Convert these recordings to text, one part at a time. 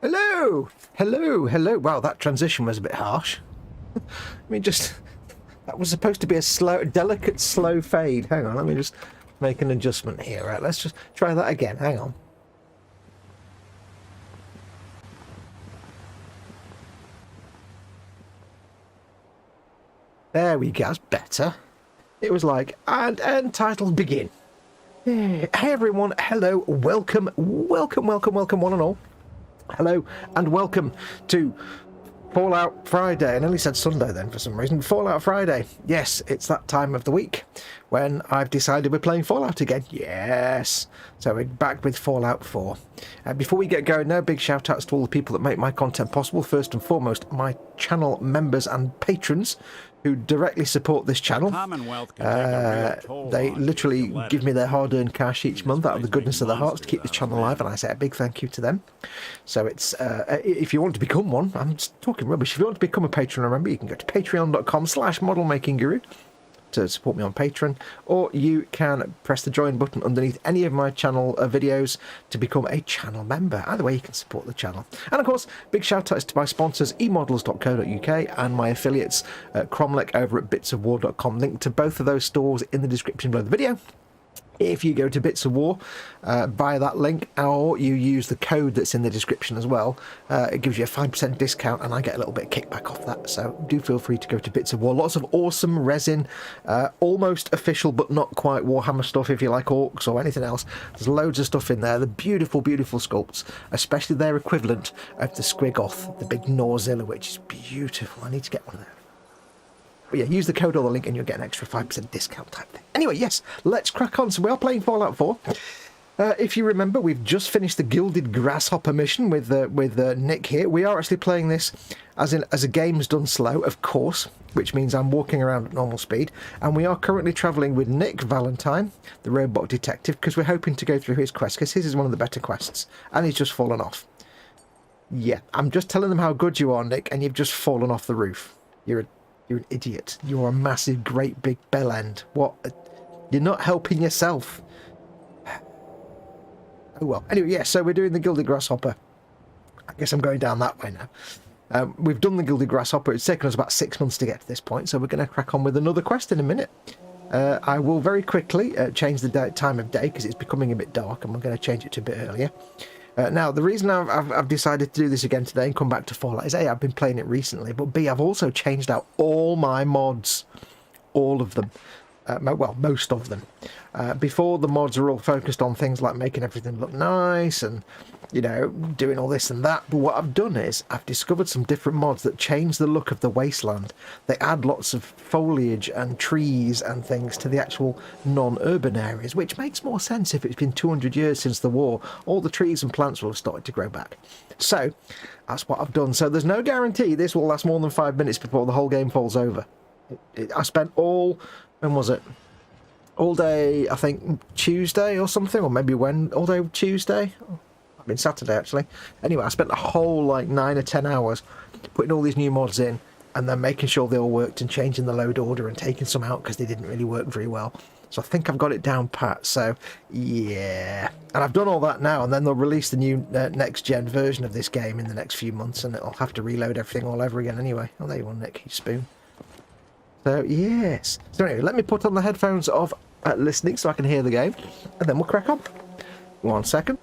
Hello! Hello, hello. Wow, that transition was a bit harsh. I mean, just... That was supposed to be a slow, delicate, slow fade. Hang on, let me just make an adjustment here. Right, let's just try that again. Hang on. There we go. That's better. It was like, and end title begin. Hey everyone, hello, welcome one and all. Hello and welcome to Fallout Friday. I nearly said Sunday then for some reason. Fallout Friday. Yes, it's that time of the week when I've decided we're playing Fallout again. Yes. So we're back with Fallout 4. Before we get going, big shout outs to all the people that make my content possible. First and foremost, my channel members and patrons who directly support this channel. They literally give me their hard-earned cash each month out of the goodness of their hearts to keep this channel alive, and I say a big thank you to them. So it's if you want to become one, I'm talking rubbish. If you want to become a patron, remember you can go to patreon.com/modelmakingguru to support me on Patreon, or you can press the join button underneath any of my channel videos to become a channel member. Either way you can support the channel. And of course, big shout outs to my sponsors emodels.co.uk and my affiliates Cromlech over at bitsofwar.com. Link to both of those stores in the description below the video. If you go to Bits of War, buy that link, or you use the code that's in the description as well, it gives you a 5% discount, and I get a little bit of kickback off that. So do feel free to go to Bits of War. Lots of awesome resin, almost official but not quite Warhammer stuff if you like orcs or anything else. There's loads of stuff in there. The beautiful, beautiful sculpts, especially their equivalent of the Squigoth, the big Norzilla, which is beautiful. I need to get one of those. But yeah, use the code or the link and you'll get an extra 5% discount type thing. Anyway, yes, let's crack on. So we are playing Fallout 4. If you remember, we've just finished the Gilded Grasshopper mission with Nick here. We are actually playing this as a game's done slow, of course, which means I'm walking around at normal speed. And we are currently travelling with Nick Valentine, the robot detective, because we're hoping to go through his quest, because his is one of the better quests. And he's just fallen off. Yeah, I'm just telling them how good you are, Nick, and you've just fallen off the roof. You're an idiot. You're a massive, great big bell end. What? You're not helping yourself. Oh well. Anyway, yeah, so we're doing the Gilded Grasshopper. I guess I'm going down that way now. We've done the Gilded Grasshopper. It's taken us about 6 months to get to this point, so we're going to crack on with another quest in a minute. I will very quickly change the time of day because it's becoming a bit dark, and we're going to change it to a bit earlier. Now, the reason I've decided to do this again today and come back to Fallout is A, I've been playing it recently, but B, I've also changed out all my mods. All of them. Well, most of them. Before, the mods are all focused on things like making everything look nice and, you know, doing all this and that. But what I've done is I've discovered some different mods that change the look of the wasteland. They add lots of foliage and trees and things to the actual non-urban areas, which makes more sense if it's been 200 years since the war. All the trees and plants will have started to grow back. So that's what I've done. So there's no guarantee this will last more than 5 minutes before the whole game falls over. I spent all... When was it? All day, I think, Tuesday or something, or maybe all day Tuesday? I mean, Saturday, actually. Anyway, I spent the whole, 9 or 10 hours putting all these new mods in and then making sure they all worked and changing the load order and taking some out because they didn't really work very well. So I think I've got it down pat, so yeah. And I've done all that now, and then they'll release the new next-gen version of this game in the next few months, and it'll have to reload everything all over again anyway. Oh, there you are, Nick, you spoon. So, yes. So anyway, let me put on the headphones of listening so I can hear the game, and then we'll crack on. 1 second.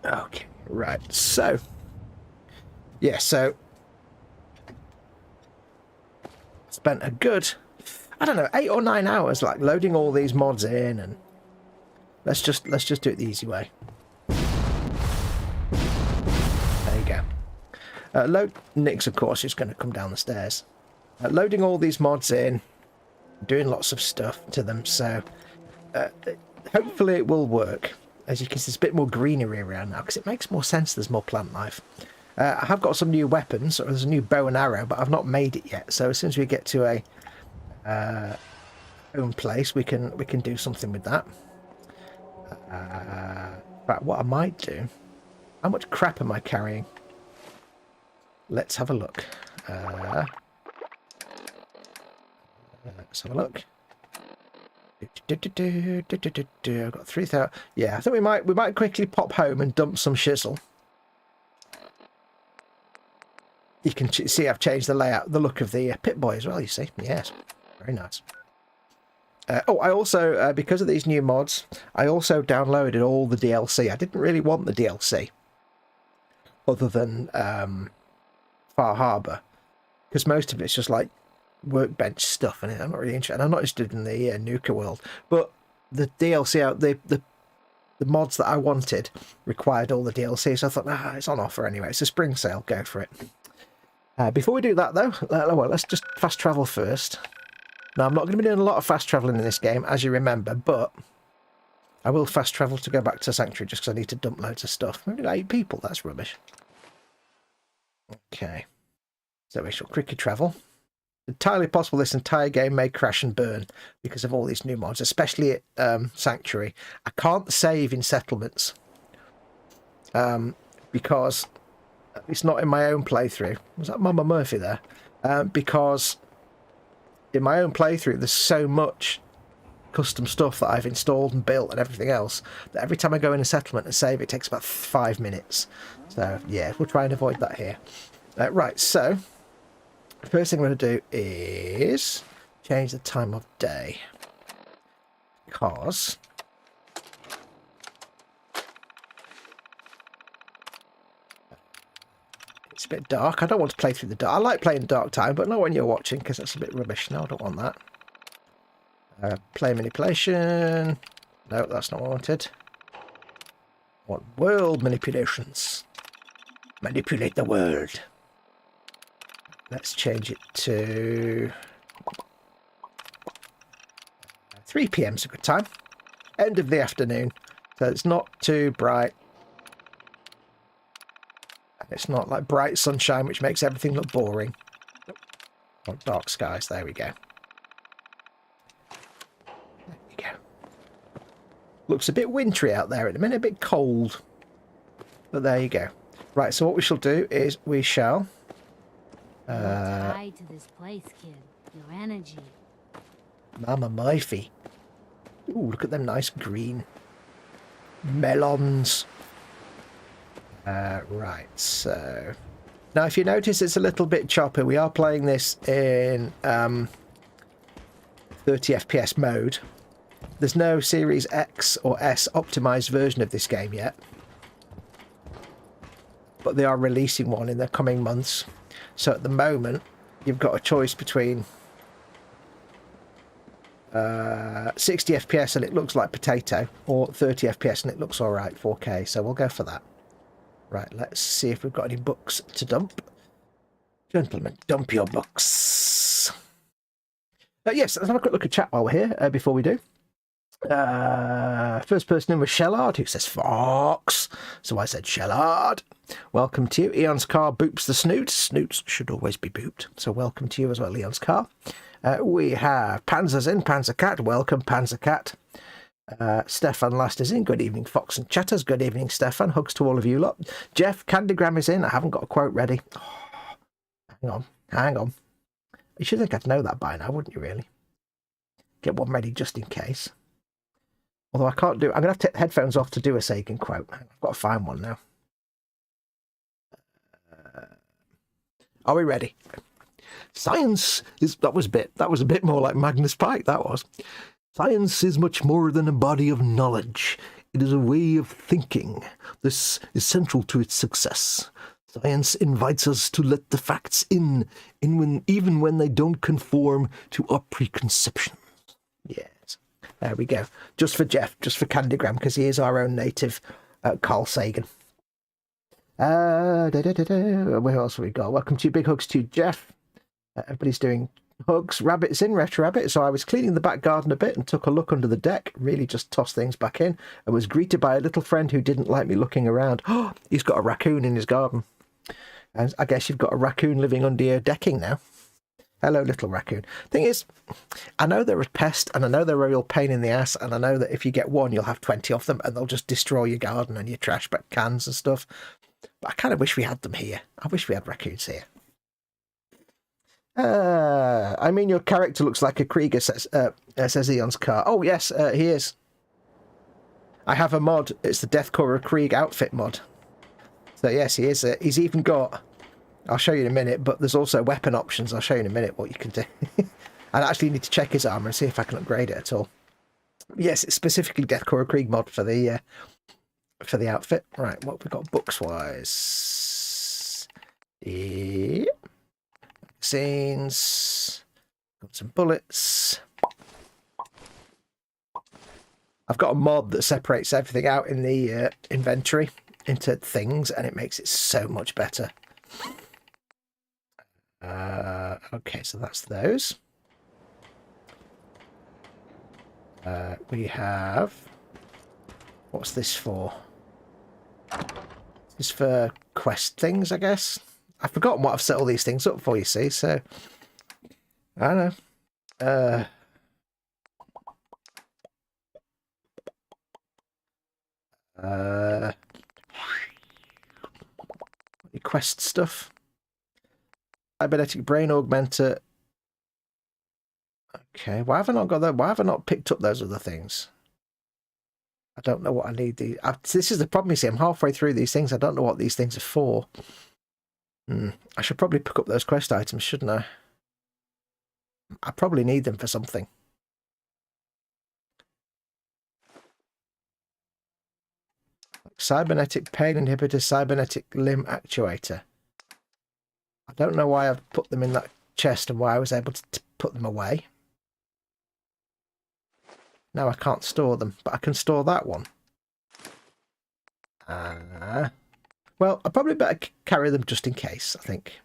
Okay, right. So, yeah, so spent a good, I don't know, 8 or 9 hours loading all these mods in, and let's just do it the easy way. There you go. Load Nick's, of course, is going to come down the stairs. Loading all these mods in, doing lots of stuff to them, so hopefully it will work. As you can see, there's a bit more greenery around now, because it makes more sense there's more plant life. I have got some new weapons, or there's a new bow and arrow, but I've not made it yet, so as soon as we get to a home place, we can do something with that. But what I might do... How much crap am I carrying? Let's have a look. Let's have a look. I've got 3,000. Yeah, I think we might quickly pop home and dump some shizzle. You can see I've changed the layout, the look of the Pip-Boy as well. You see, yes, very nice. Oh, I also because of these new mods, I also downloaded all the DLC. I didn't really want the DLC, other than Far Harbor. because most of it's just like workbench stuff, and I'm not really interested. I'm not interested in the Nuka world, but the DLC out the mods that I wanted required all the DLC, so I thought, it's on offer anyway. It's a spring sale, go for it. Before we do that though, let's just fast travel first. Now, I'm not going to be doing a lot of fast travelling in this game, as you remember, but I will fast travel to go back to Sanctuary just because I need to dump loads of stuff. Maybe 8 people, that's rubbish. Okay, so we shall quickly travel. Entirely possible this entire game may crash and burn because of all these new mods, especially at Sanctuary. I can't save in settlements because it's not in my own playthrough. Was that Mama Murphy there? Because in my own playthrough there's so much custom stuff that I've installed and built and everything else that every time I go in a settlement and save it takes about 5 minutes. So yeah, we'll try and avoid that here. Right, so the first thing I'm going to do is change the time of day, because it's a bit dark. I don't want to play through the dark. I like playing dark time, but not when you're watching, because that's a bit rubbish. No, I don't want that. Play manipulation. No, that's not what I wanted. I want world manipulations. Manipulate the world. Let's change it to 3 PM is a good time. End of the afternoon. So it's not too bright. It's not like bright sunshine, which makes everything look boring. Oh, dark skies. There we go. There we go. Looks a bit wintry out there at the minute, a bit cold. But there you go. Right, so what we shall do is we shall... tied to this place, kid. Your energy. Mama Murphy. Ooh, look at them nice green melons. Right, so... Now, if you notice, it's a little bit choppy. We are playing this in 30 FPS mode. There's no Series X or S optimized version of this game yet. But they are releasing one in the coming months. So at the moment, you've got a choice between 60 FPS and it looks like potato, or 30 FPS and it looks alright, 4K. So we'll go for that. Right, let's see if we've got any books to dump. Gentlemen, dump your books. Yes, let's have a quick look at chat while we're here, before we do. First person in was Shellard, who says Fox. So I said Shellard. Welcome to you. Eon's car boops the snoot. Snoots should always be booped. So welcome to you as well, Eon's car. We have Panzer's in, Panzercat. Welcome, Panzercat. Stefan Last is in. Good evening, Fox and Chatters. Good evening, Stefan. Hugs to all of you lot. Jeff Candygram is in. I haven't got a quote ready. Oh, hang on. You should think I'd know that by now, wouldn't you, really? Get one ready just in case. Although I can't do it. I'm going to have to take the headphones off to do a Sagan quote. I've got to find one now. Are we ready? Science is... That was a bit more like Magnus Pike, that was. Science is much more than a body of knowledge. It is a way of thinking. This is central to its success. Science invites us to let the facts in even when they don't conform to our preconceptions. Yes. There we go. Just for Jeff, just for Candygram, because he is our own native Carl Sagan. Where else have we got? Welcome to Big Hugs to Jeff. Everybody's doing hugs. Rabbit's in, Retro Rabbit. So I was cleaning the back garden a bit and took a look under the deck. Really just tossed things back in. I was greeted by a little friend who didn't like me looking around. Oh, he's got a raccoon in his garden. And I guess you've got a raccoon living under your decking now. Hello, little raccoon. Thing is, I know they're a pest, and I know they're a real pain in the ass, and I know that if you get one, you'll have 20 of them, and they'll just destroy your garden and your trash back cans and stuff. But I kind of wish we had them here. I wish we had raccoons here. I mean, your character looks like a Krieger, says Eon's car. Oh, yes, he is. I have a mod. It's the Deathcore Krieg outfit mod. So, yes, he is. He's even got... I'll show you in a minute, but there's also weapon options. I'll show you in a minute what you can do. I actually need to check his armor and see if I can upgrade it at all. Yes, it's specifically Deathcore Krieg mod for the outfit. Right, what have we got books wise? Yeah. magazines. Got some bullets. I've got a mod that separates everything out in the inventory into things, and it makes it so much better. Okay, so that's those. We have... What's this for? This is for quest things, I guess. I've forgotten what I've set all these things up for, you see, so... I don't know. Quest stuff. Cybernetic brain augmenter. Okay, why have I not got that? Why have I not picked up those other things? I don't know what I need. This is the problem, you see. I'm halfway through these things. I don't know what these things are for. I should probably pick up those quest items, shouldn't I? I probably need them for something. Cybernetic pain inhibitor, cybernetic limb actuator. I don't know why I've put them in that chest and why I was able to put them away. Now I can't store them, but I can store that one. Well, I probably better carry them just in case, I think.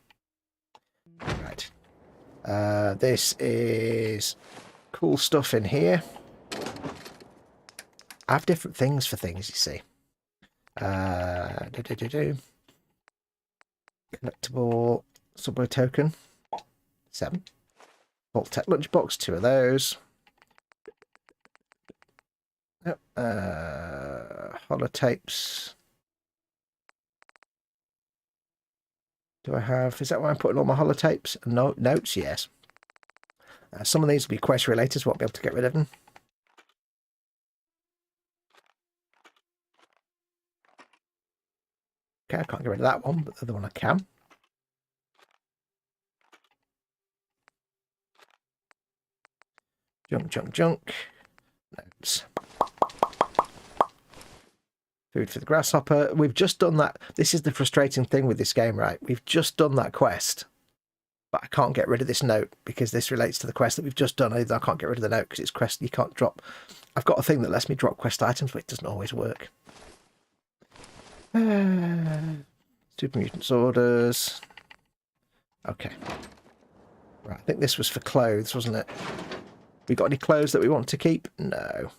Right. This is cool stuff in here. I have different things for things, you see. Collectible subway token. 7. Vault Tech lunchbox, 2 of those. Yep. Holotapes. Do I have... Is that where I'm putting all my holotapes? No, notes, yes. Some of these will be quest related, so I won't be able to get rid of them. Okay, I can't get rid of that one, but the other one I can. Junk. Notes. Food for the grasshopper. We've just done that. This is the frustrating thing with this game, right? We've just done that quest, but I can't get rid of this note because this relates to the quest that we've just done. I can't get rid of the note because it's quest you can't drop. I've got a thing that lets me drop quest items, but it doesn't always work. Super Mutants orders. Okay. Right, I think this was for clothes, wasn't it? We got any clothes that we want to keep? No.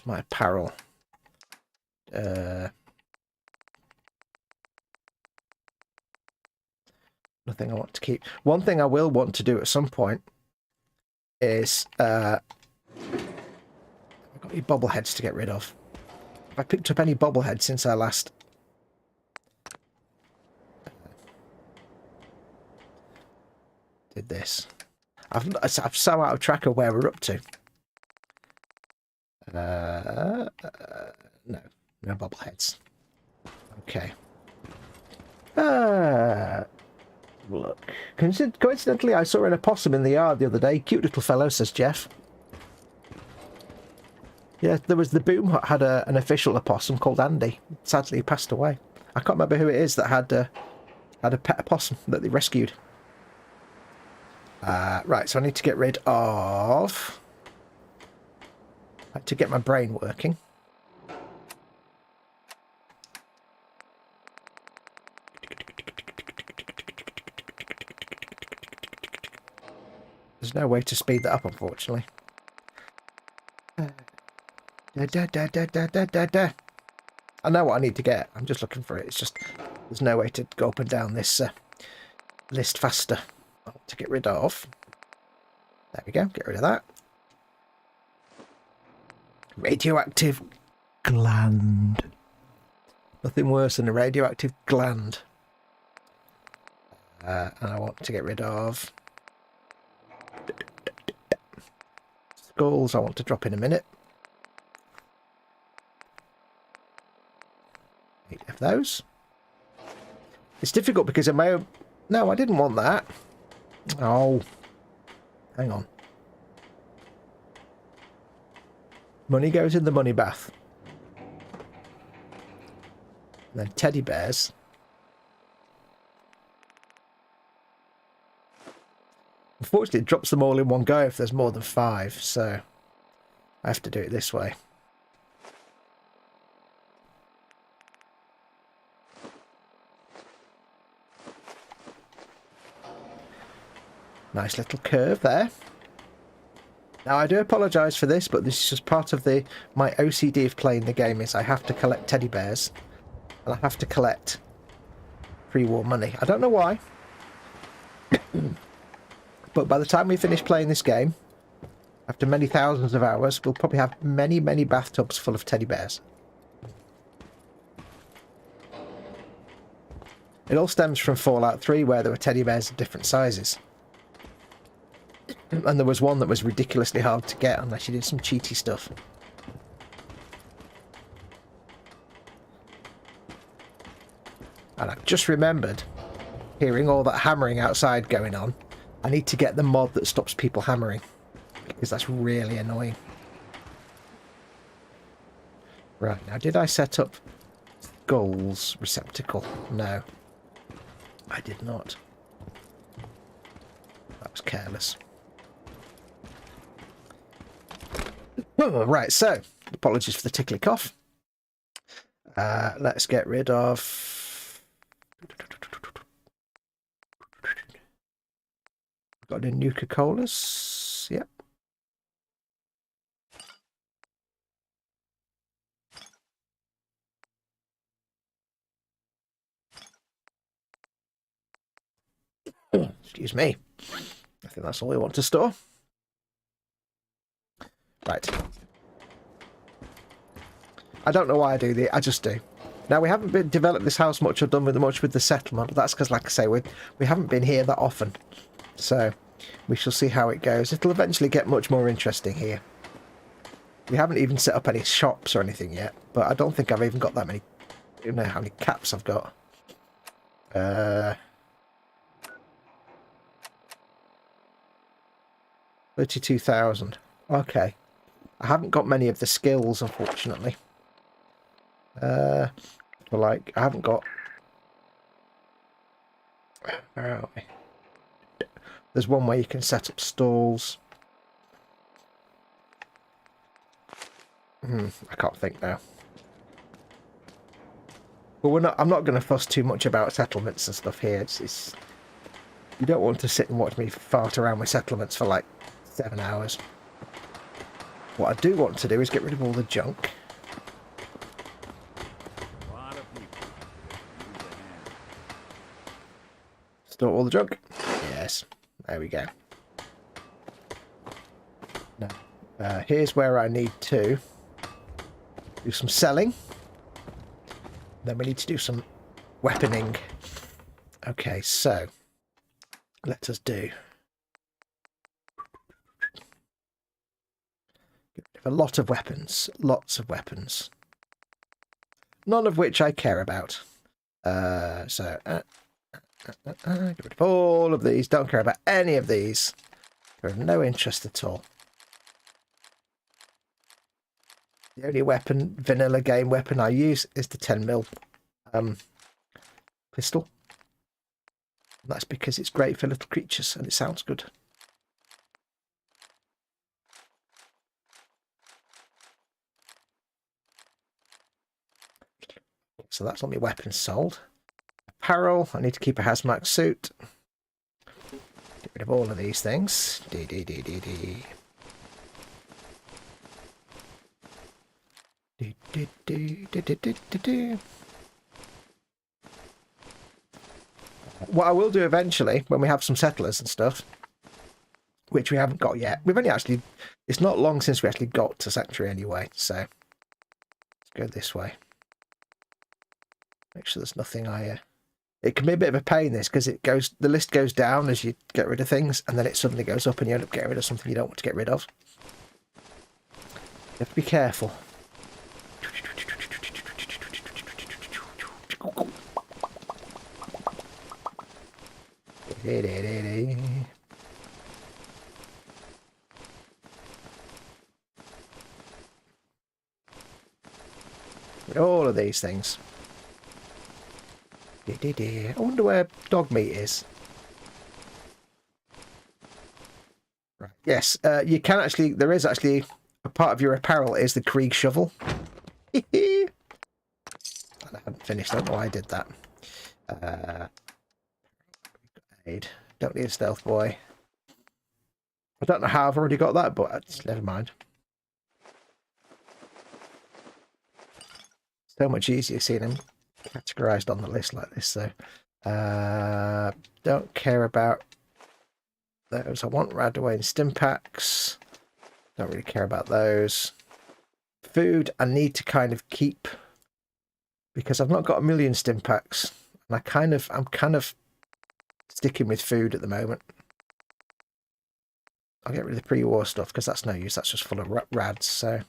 My apparel. Nothing I want to keep. One thing I will want to do at some point is I've got any bobbleheads to get rid of. Have I picked up any bobbleheads since I last did this? I'm so out of track of where we're up to. No bobbleheads. Okay. Look. Coincidentally, I saw an opossum in the yard the other day. Cute little fellow, says Jeff. Yeah, there was the Boom Hut had an official opossum called Andy. Sadly, he passed away. I can't remember who it is that had a pet opossum that they rescued. Right, so I need to get rid of... to get my brain working. There's no way to speed that up, unfortunately. I know what I need to get. I'm just looking for it. It's just there's no way to go up and down this list faster. To get rid of. There we go. Get rid of that. Radioactive gland. Nothing worse than a radioactive gland. And I want to get rid of skulls. I want to drop in a minute. 8 of those. It's difficult because I may... No, I didn't want that. Oh. Hang on. Money goes in the money bath. And then teddy bears. Unfortunately, it drops them all in one go if there's more than 5, so I have to do it this way. Nice little curve there. Now, I do apologise for this, but this is just part of my OCD of playing the game is I have to collect teddy bears. And I have to collect pre-war money. I don't know why. But by the time we finish playing this game, after many thousands of hours, we'll probably have many, many bathtubs full of teddy bears. It all stems from Fallout 3, where there were teddy bears of different sizes. And there was one that was ridiculously hard to get unless you did some cheaty stuff. And I've just remembered, hearing all that hammering outside going on, I need to get the mod that stops people hammering, because that's really annoying. Right, now did I set up Skull's receptacle? No, I did not. That was careless. Right, so, apologies for the tickly cough. Let's get rid of... Got any Nuka-Colas? Yep. Excuse me. I think that's all we want to store. Right. I don't know why I do that. I just do. Now, we haven't developed this house much or done much with the settlement, but that's because, like I say, we haven't been here that often. So, we shall see how it goes. It'll eventually get much more interesting here. We haven't even set up any shops or anything yet, but I don't think I've even got that many... I don't know how many caps I've got. 32,000. Okay. I haven't got many of the skills, unfortunately. But like, I haven't got... Where are we? There's one way you can set up stalls. I can't think now. But I'm not going to fuss too much about settlements and stuff here. It's you don't want to sit and watch me fart around with settlements for like 7 hours. What I do want to do is get rid of all the junk. Store all the junk. Yes. There we go. Now, here's where I need to do some selling. Then we need to do some weaponing. Okay, so let us do a lot of weapons. Lots of weapons. None of which I care about. Get rid of all of these. Don't care about any of these. I have no interest at all. The only weapon, vanilla game weapon I use is the 10mm pistol. And that's because it's great for little creatures and it sounds good. So that's all my weapons sold. Apparel, I need to keep a hazmat suit. Get rid of all of these things. What I will do eventually, when we have some settlers and stuff, which we haven't got yet. We've only actually... It's not long since we actually got to Sanctuary anyway, so... Let's go this way. Make sure there's nothing It can be a bit of a pain, this, because the list goes down as you get rid of things, and then it suddenly goes up and you end up getting rid of something you don't want to get rid of. You have to be careful. All of these things. I wonder where dog meat is. Right. Yes, you can actually, there is actually a part of your apparel is the Krieg shovel. I haven't finished, I don't know why I did that. Aid. Don't need a stealth boy. I don't know how I've already got that, but never mind. So much easier seeing him categorized on the list like this, so don't care about those. I want Radaway and stim packs. Don't really care about those. Food I need to kind of keep because I've not got a million stim packs, and I'm kind of sticking with food at the moment. I'll get rid of the pre-war stuff because that's no use. That's just full of rads. So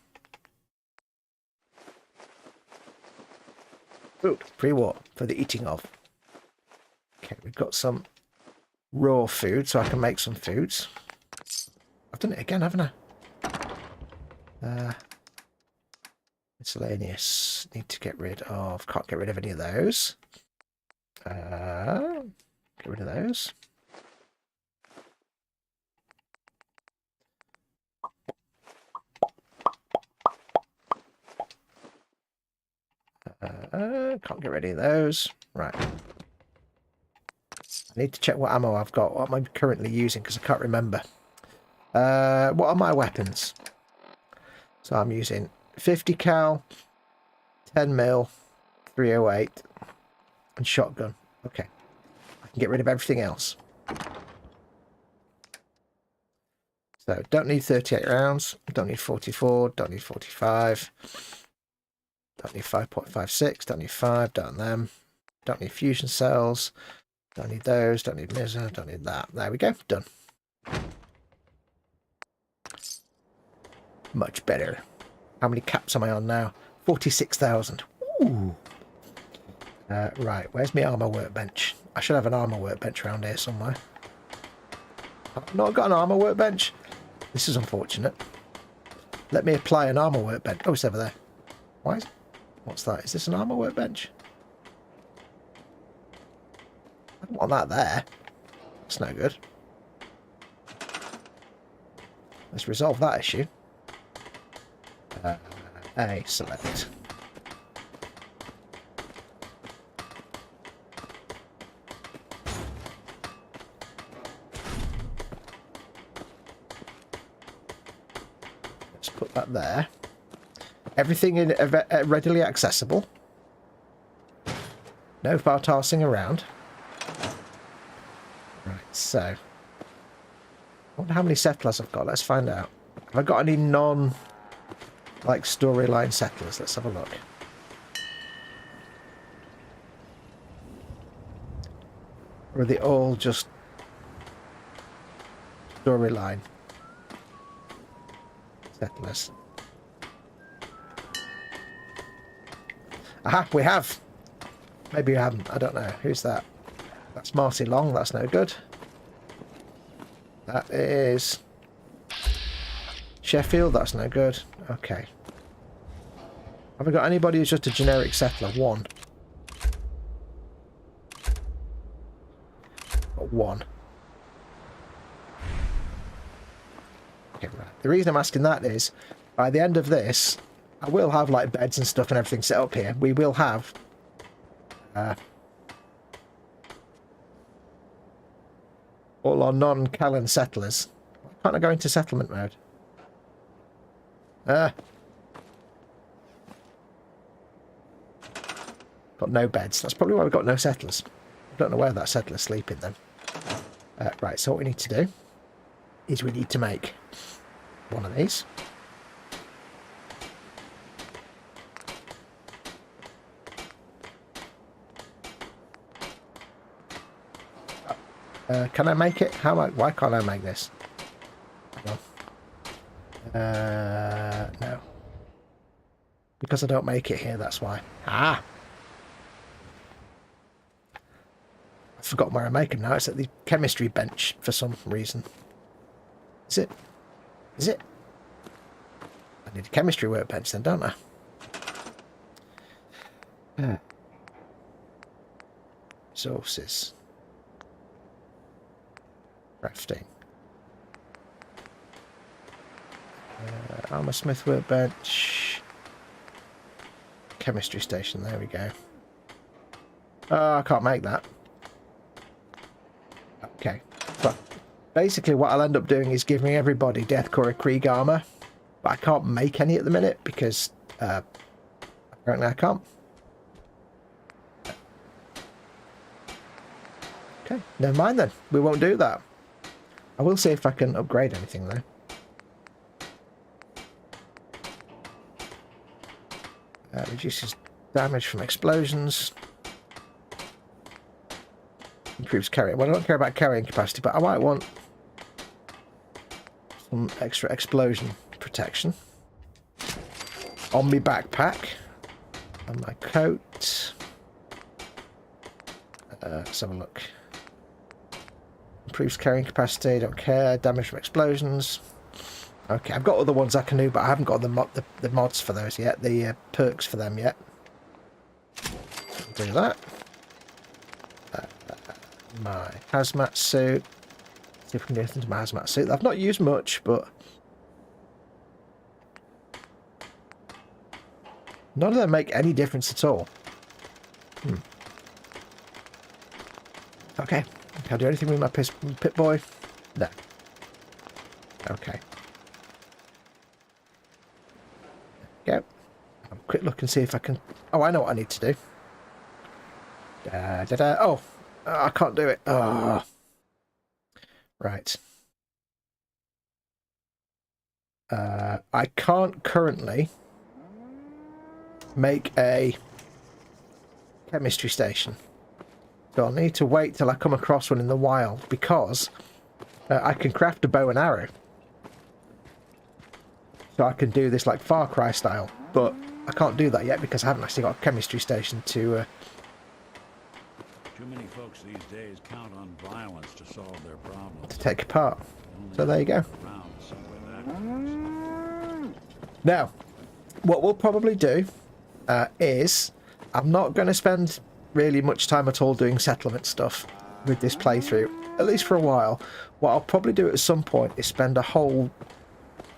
food pre-war for the eating of. Okay, we've got some raw food, so I can make some foods. I've done it again, haven't I? Miscellaneous. Need to get rid of. Can't get rid of any of those. Get rid of those. Can't get rid of those. Right. I need to check what ammo I've got. What am I currently using? Because I can't remember. What are my weapons? So I'm using 50 cal, 10 mil, 308, and shotgun. Okay. I can get rid of everything else. So don't need 38 rounds. Don't need 44. Don't need 45. Don't need 5.56. Don't need 5. Don't need them. Don't need fusion cells. Don't need those. Don't need Mizzer. Don't need that. There we go. Done. Much better. How many caps am I on now? 46,000. Ooh. Right. Where's my armor workbench? I should have an armor workbench around here somewhere. I've not got an armor workbench. This is unfortunate. Let me apply an armor workbench. Oh, it's over there. Why? What's that? Is this an armor workbench? I don't want that there. That's no good. Let's resolve that issue. A select. Let's put that there. Everything in readily accessible. No bar-tossing around. Right, so I wonder how many settlers I've got. Let's find out. Have I got any like storyline settlers? Let's have a look. Or are they all just storyline settlers? Aha, we have. Maybe we haven't. I don't know. Who's that? That's Marty Long. That's no good. That is Sheffield. That's no good. Okay. Have we got anybody who's just a generic settler? One. Got one. Okay, right. The reason I'm asking that is, by the end of this, I will have like beds and stuff and everything set up here. We will have all our non-Callan settlers. Why can't I go into settlement mode? Got no beds. That's probably why we've got no settlers. I don't know where that settler's sleeping then. Right, so what we need to do is we need to make one of these. Can I make it? Why can't I make this? No. Because I don't make it here, that's why. Ah! I've forgotten where I make them now. It's at the chemistry bench for some reason. Is it? Is it? I need a chemistry workbench then, don't I? Resources. Crafting. Armor smith workbench. Chemistry station, there we go. Oh, I can't make that. Okay. But basically what I'll end up doing is giving everybody Deathcore Krieg armor. But I can't make any at the minute because apparently I can't. Okay, never mind then. We won't do that. I will see if I can upgrade anything though. Reduces damage from explosions. Improves carrying. Well, I don't care about carrying capacity, but I might want some extra explosion protection on my backpack and my coat. Let's have a look. Improves carrying capacity. Don't care. Damage from explosions. Okay, I've got other ones I can do, but I haven't got the mods for those yet. The perks for them yet. Do that. My hazmat suit. See if we can do anything to my hazmat suit. I've not used much, but none of them make any difference at all. Okay. Can I do anything with my pit boy? No. Okay. Go. Have a quick look and see if I can. Oh, I know what I need to do. Oh, I can't do it. Oh. Right. I can't currently make a chemistry station. So I'll need to wait till I come across one in the wild because I can craft a bow and arrow. So I can do this like Far Cry style, but I can't do that yet because I haven't actually got a chemistry station to... Too many folks these days count on violence to solve their problems. to take apart. So there you go. Now, what we'll probably do is I'm not going to spend really much time at all doing settlement stuff with this playthrough, at least for a while. What I'll probably do at some point is spend a whole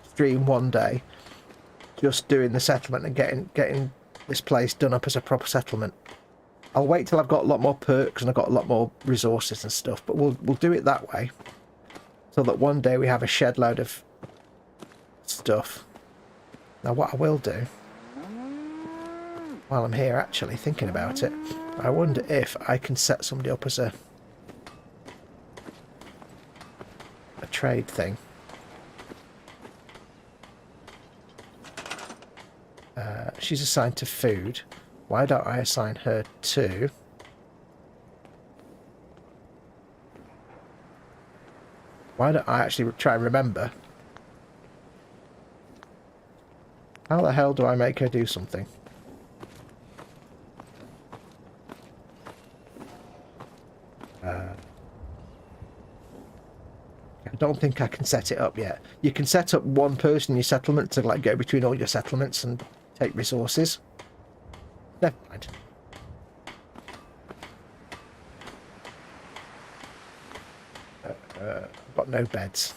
stream one day just doing the settlement and getting this place done up as a proper settlement. I'll wait till I've got a lot more perks and I've got a lot more resources and stuff, but we'll do it that way so that one day we have a shed load of stuff. Now what I will do while I'm here actually thinking about it, I wonder if I can set somebody up as a trade thing. She's assigned to food. Why don't I assign her to... Why don't I actually try and remember? How the hell do I make her do something? I don't think I can set it up yet. You can set up one person in your settlement to like go between all your settlements and take resources. Never mind. I've got no beds.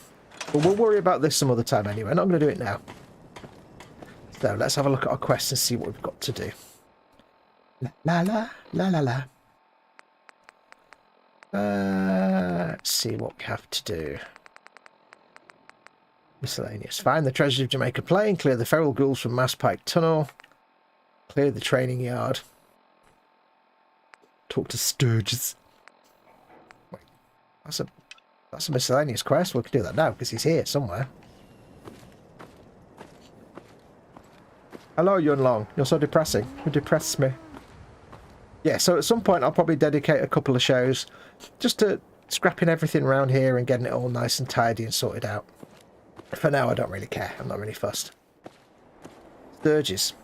But we'll worry about this some other time anyway. I'm not going to do it now. So let's have a look at our quest and see what we've got to do. La la la la la. Let's see what we have to do. Miscellaneous. Find the treasures of Jamaica Plain. Clear the feral ghouls from Mass Pike Tunnel. Clear the training yard. Talk to Sturges. Wait, that's a miscellaneous quest. We can do that now because he's here somewhere. Hello, Yun Long. You're so depressing. You depress me. Yeah, so at some point I'll probably dedicate a couple of shows just to scrapping everything around here and getting it all nice and tidy and sorted out. For now, I don't really care. I'm not really fussed. Sturges.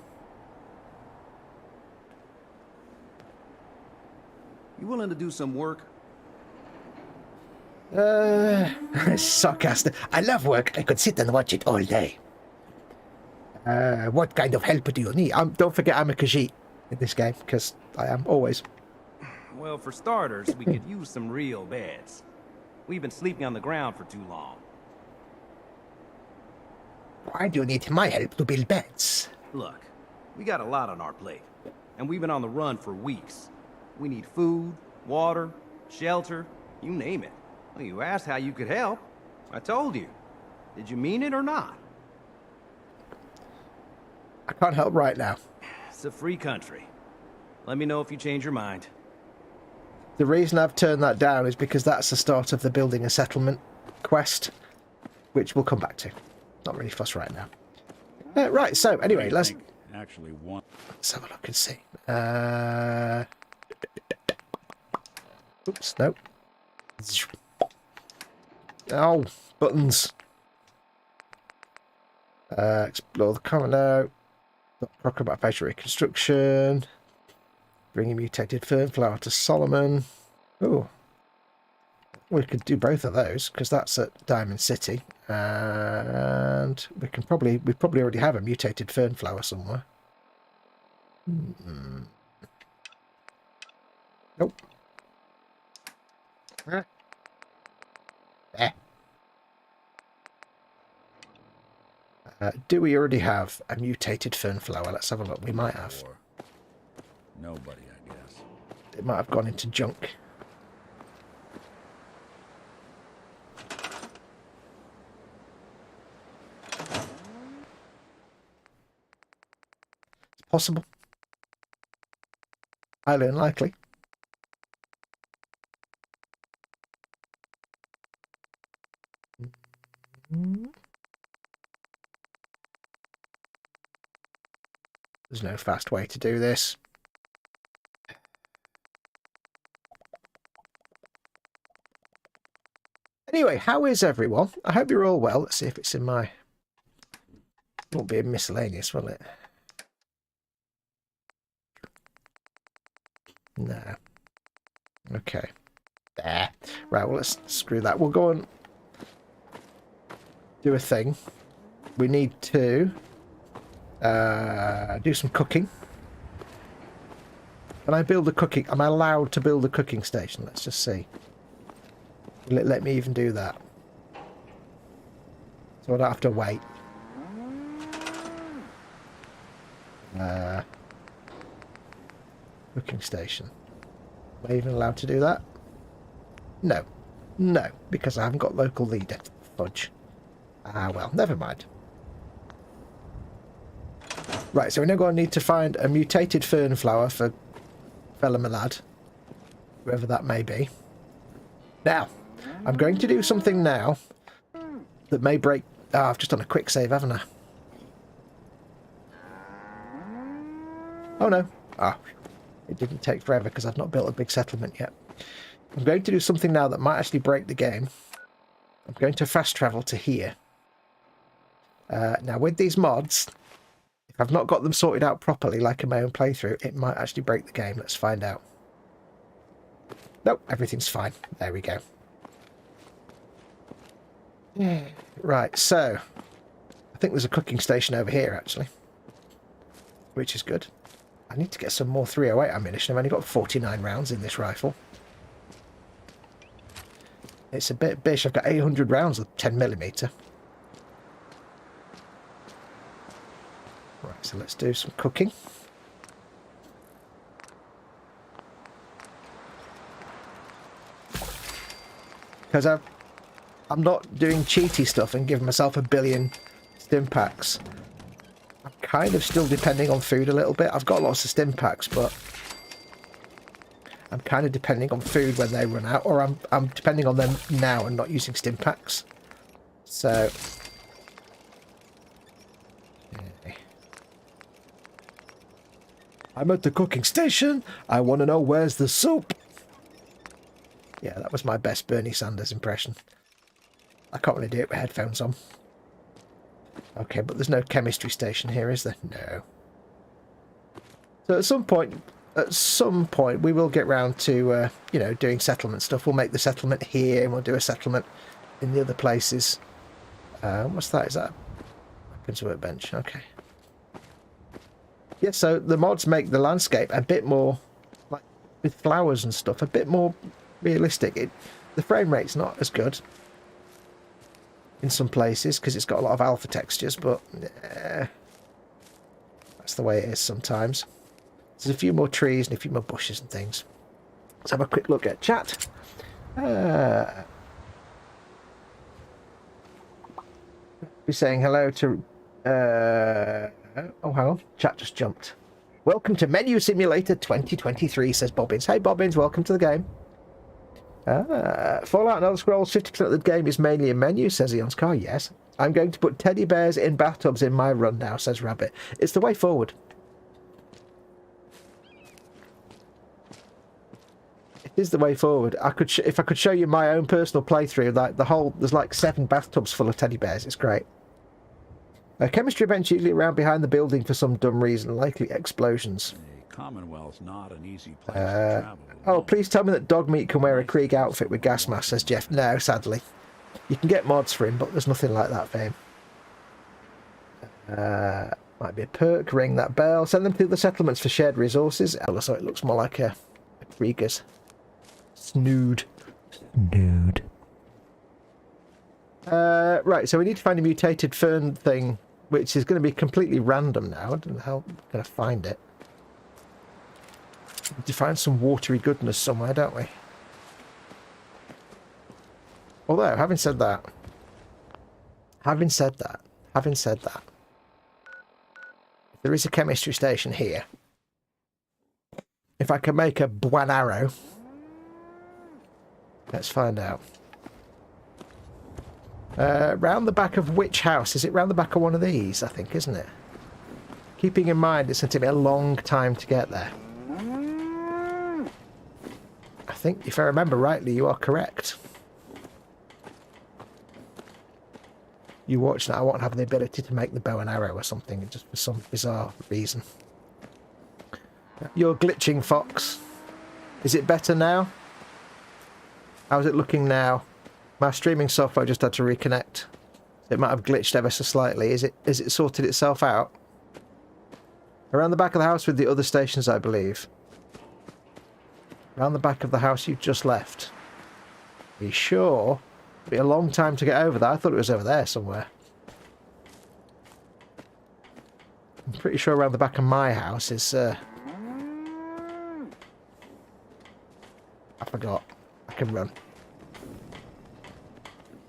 You willing to do some work? Sarcastic. I love work. I could sit and watch it all day. What kind of help do you need? Don't forget I'm a Khajiit in this game, because I am always. Well, for starters, we could use some real beds. We've been sleeping on the ground for too long. Why do you need my help to build beds? Look, we got a lot on our plate, and we've been on the run for weeks. We need food, water, shelter, you name it. Well, you asked how you could help. I told you. Did you mean it or not? I can't help right now. It's a free country. Let me know if you change your mind. The reason I've turned that down is because that's the start of the building a settlement quest, which we'll come back to. Not really fussed right now. Right, so anyway, let's Actually, one. let's have a look and see. Oops, no. Oh, buttons. Explore the common now. Talk about facial reconstruction. Bring a mutated fernflower to Solomon. Oh, we could do both of those because that's at Diamond City, and we probably already have a mutated fernflower somewhere. Nope. Do we already have a mutated fernflower? Let's have a look. We might have. Or nobody, I guess. It might have gone into junk. It's possible. Highly unlikely. There's no fast way to do this. Anyway, how is everyone? I hope you're all well. Let's see if it's in my... It won't be in miscellaneous, will it? No. Okay. There. Right, well, let's screw that. We'll go and do a thing. We need to do some cooking. Can I build a cooking? Am I allowed to build a cooking station? Let's just see. Will it let me even do that? So I don't have to wait. Cooking station. Am I even allowed to do that? No. No, because I haven't got local leader. Fudge. Ah, well, never mind. Right, so we're now going to need to find a mutated fernflower for fella my lad. Whoever that may be. Now, I'm going to do something now that may break... Ah, I've just done a quick save, haven't I? Oh, no. Ah, it didn't take forever because I've not built a big settlement yet. I'm going to do something now that might actually break the game. I'm going to fast travel to here. Now, with these mods, if I've not got them sorted out properly, like in my own playthrough, it might actually break the game. Let's find out. Nope, everything's fine. There we go. Right, so I think there's a cooking station over here, actually, which is good. I need to get some more 308 ammunition. I've only got 49 rounds in this rifle. It's a bit bish. I've got 800 rounds of 10mm. Right, so let's do some cooking. Because I'm not doing cheaty stuff and giving myself a billion stim packs. I'm kind of still depending on food a little bit. I've got lots of stim packs, but I'm kind of depending on food when they run out, or I'm depending on them now and not using stim packs. So I'm at the cooking station. I want to know where's the soup. Yeah, that was my best Bernie Sanders impression. I can't really do it with headphones on. Okay, but there's no chemistry station here, is there? No. So at some point, we will get round to, you know, doing settlement stuff. We'll make the settlement here, and we'll do a settlement in the other places. What's that? Is that a weapons workbench? Okay. Yeah, so the mods make the landscape a bit more like with flowers and stuff, a bit more realistic. The frame rate's not as good in some places because it's got a lot of alpha textures, but that's the way it is sometimes. There's a few more trees and a few more bushes and things. Let's have a quick look at chat. Be saying hello to oh, hang on, chat just jumped. Welcome to Menu Simulator 2023, says Bobbins. Hey Bobbins, welcome to the game. Fallout and Elder Scrolls, 50% of the game is mainly in menu, says Eon's Car. Yes. I'm going to put teddy bears in bathtubs in my run now, says Rabbit. It's the way forward. It is the way forward. If I could show you my own personal playthrough, like there's like 7 bathtubs full of teddy bears. It's great. Chemistry events usually around behind the building for some dumb reason, likely explosions. The Commonwealth's not an easy place to travel. Oh, please tell me that Dog Meat can wear a Krieg outfit with gas mask, says Jeff. No, sadly. You can get mods for him, but there's nothing like that for him. Might be a perk. Ring that bell. Send them to the settlements for shared resources. So it looks more like a Krieger's snood. Snood. Right, so we need to find a mutated fern thing, which is going to be completely random now. I don't know how I'm going to find it. We need to find some watery goodness somewhere, don't we? Although, having said that, there is a chemistry station here. If I can make a bow arrow, let's find out. Round the back of which house? Is it round the back of one of these, I think, isn't it? Keeping in mind it's going to take me a long time to get there. I think, if I remember rightly, you are correct. You watch that, I won't have the ability to make the bow and arrow or something, just for some bizarre reason. You're glitching, Fox. Is it better now? How's it looking now? My streaming software just had to reconnect. It might have glitched ever so slightly. Is it sorted itself out? Around the back of the house with the other stations, I believe. Around the back of the house you just left. Are you sure? It'll be a long time to get over that. I thought it was over there somewhere. I'm pretty sure around the back of my house is... I forgot. I can run.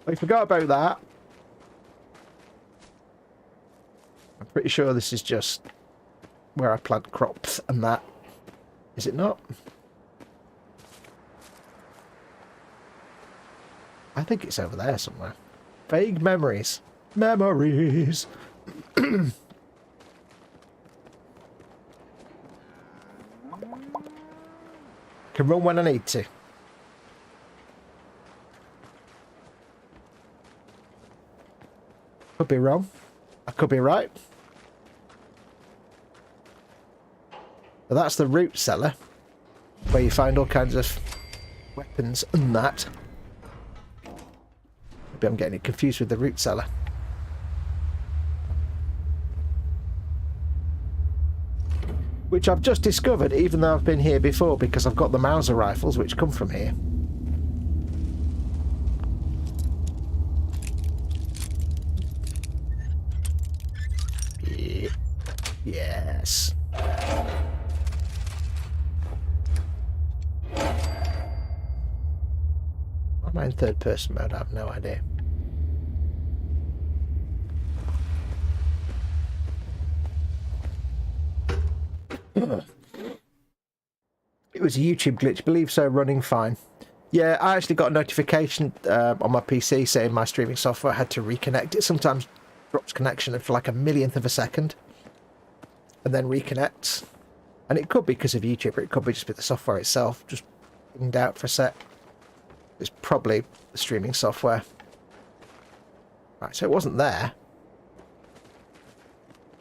I forgot about that. I'm pretty sure this is just where I plant crops and that. Is it not? I think it's over there somewhere. Vague memories. Memories! Can run when I need to. Could be wrong. I could be right. But that's the root cellar, where you find all kinds of weapons and that. Maybe I'm getting it confused with the root cellar. Which I've just discovered, even though I've been here before, because I've got the Mauser rifles, which come from here. Yes. Am I in third person mode? I have no idea. It was a YouTube glitch, believe so, running fine. Yeah, I actually got a notification on my PC saying my streaming software had to reconnect. It sometimes drops connection for like a millionth of a second and then reconnects. And it could be because of YouTube, or it could be just with the software itself, just pinged out for a sec. It's probably the streaming software. Right, so it wasn't there.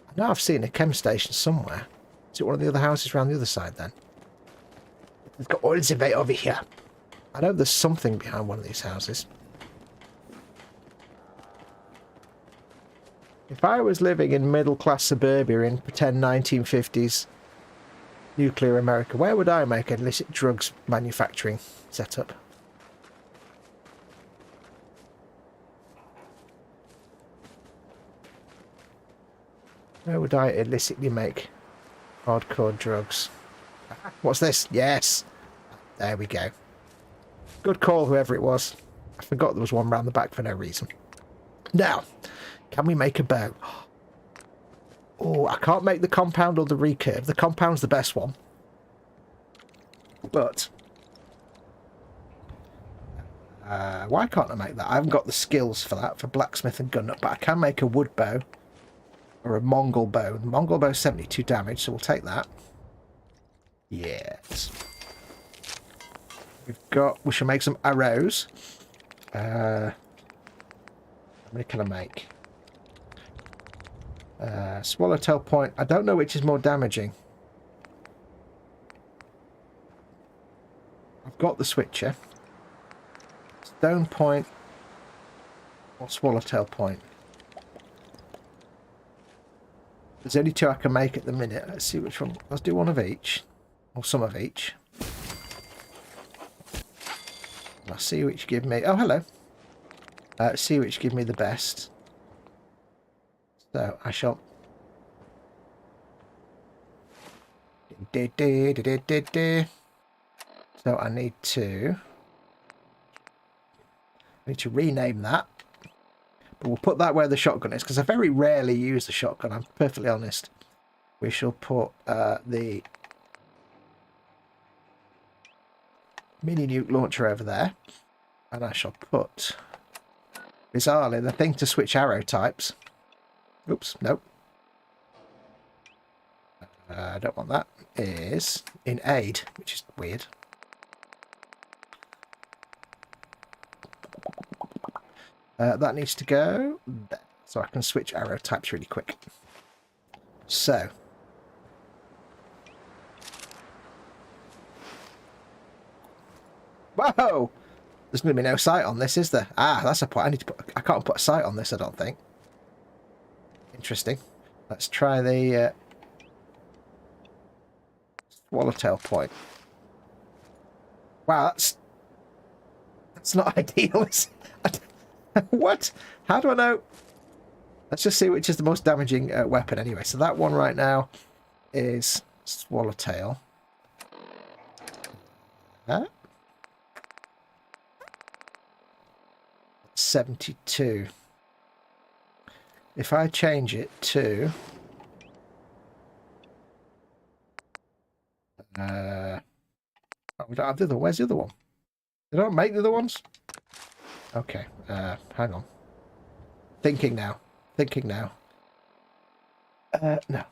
I know I've seen a chem station somewhere. Is it one of the other houses around the other side then? We've got oil survey over here. I know there's something behind one of these houses. If I was living in middle-class suburbia in pretend 1950s nuclear America. Where would I make an illicit drugs manufacturing setup? Where would I illicitly make hardcore drugs? What's this? Yes! There we go. Good call, whoever it was. I forgot there was one round the back for no reason. Now, can we make a bow? Oh, I can't make the compound or the recurve. The compound's the best one. But why can't I make that? I haven't got the skills for that, for blacksmith and gun nut, but I can make a wood bow or a Mongol bow. The Mongol bow is 72 damage, so we'll take that. Yes. We shall make some arrows. How many can I make? Swallowtail point. I don't know which is more damaging. I've got the switcher. Stone point or swallowtail point. There's only two I can make at the minute. Let's see which one. Let's do one of each. Or some of each. I'll see which give me... Oh, hello. See which give me the best. So, I shall... So, I need to rename that. But we'll put that where the shotgun is, because I very rarely use the shotgun, I'm perfectly honest. We shall put the mini nuke launcher over there. And I shall put, bizarrely, the thing to switch arrow types. Oops, nope. I don't want that. Is in aid, which is weird. That needs to go there, so I can switch arrow types really quick. So. Whoa! There's going to be no sight on this, is there? Ah, that's a point. I can't put a sight on this, I don't think. Interesting. Let's try the swallowtail point. Wow, that's not ideal, is it? What? How do I know? Let's just see which is the most damaging weapon anyway. So that one right now is swallowtail. 72. If I change it to we don't have the other. Where's the other one? They don't make the other ones? Okay, hang on. Thinking now. No.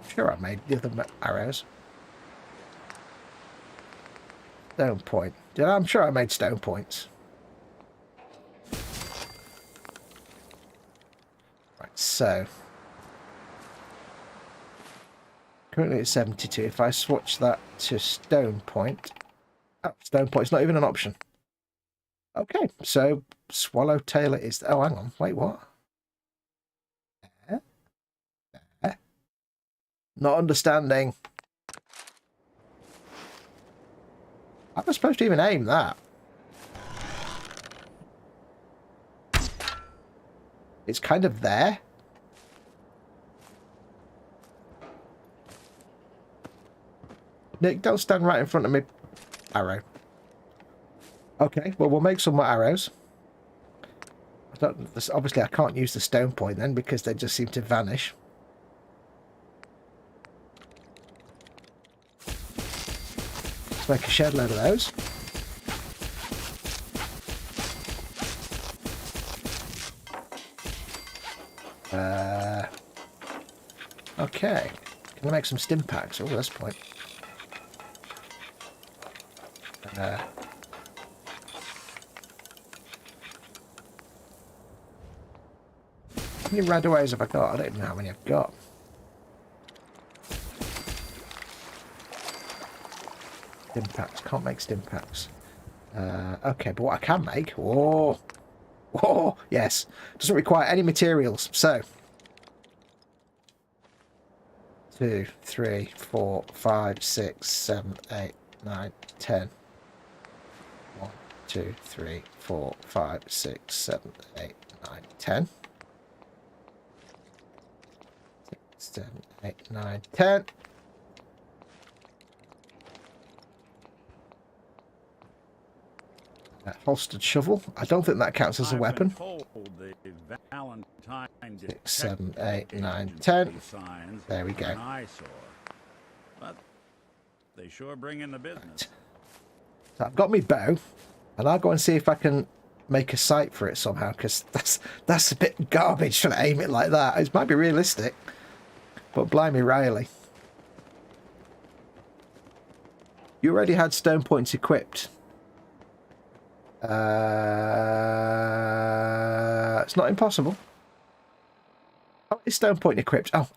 Sure, I made the other arrows. Stone point. I'm sure I made stone points. Right, so. Currently it's 72. If I switch that to stone point. Oh, stone point's not even an option. Okay, so swallowtail it is. Oh, hang on. Wait, what? Not understanding. I was supposed to even aim that. It's kind of there. Nick, don't stand right in front of me. Arrow. Okay, well, we'll make some more arrows. Obviously, I can't use the stone point then because they just seem to vanish. Let's make a shed load of those. Okay. Can I make some stim packs? Oh, that's the point. How many radaways have I got? I don't even know how many I've got. Stim packs. Can't make stim packs. Okay, but what I can make... Whoa! Whoa! Yes. Doesn't require any materials. So 2, 3, 4, 5, 6, 7, 8, 9, 10. 1, 2, 3, 4, 5, 6, 7, 8, 9, 10. 6, 7, 8, 9, 10. Holstered shovel. I don't think that counts as a weapon. 6, 7, 8, 9, 10. There we go. But they sure bring in the business. So I've got my bow, and I'll go and see if I can make a sight for it somehow, because that's a bit garbage trying to aim it like that. It might be realistic, but blimey Riley. You already had stone points equipped. It's not impossible. Oh, it's stone point equipped. Oh,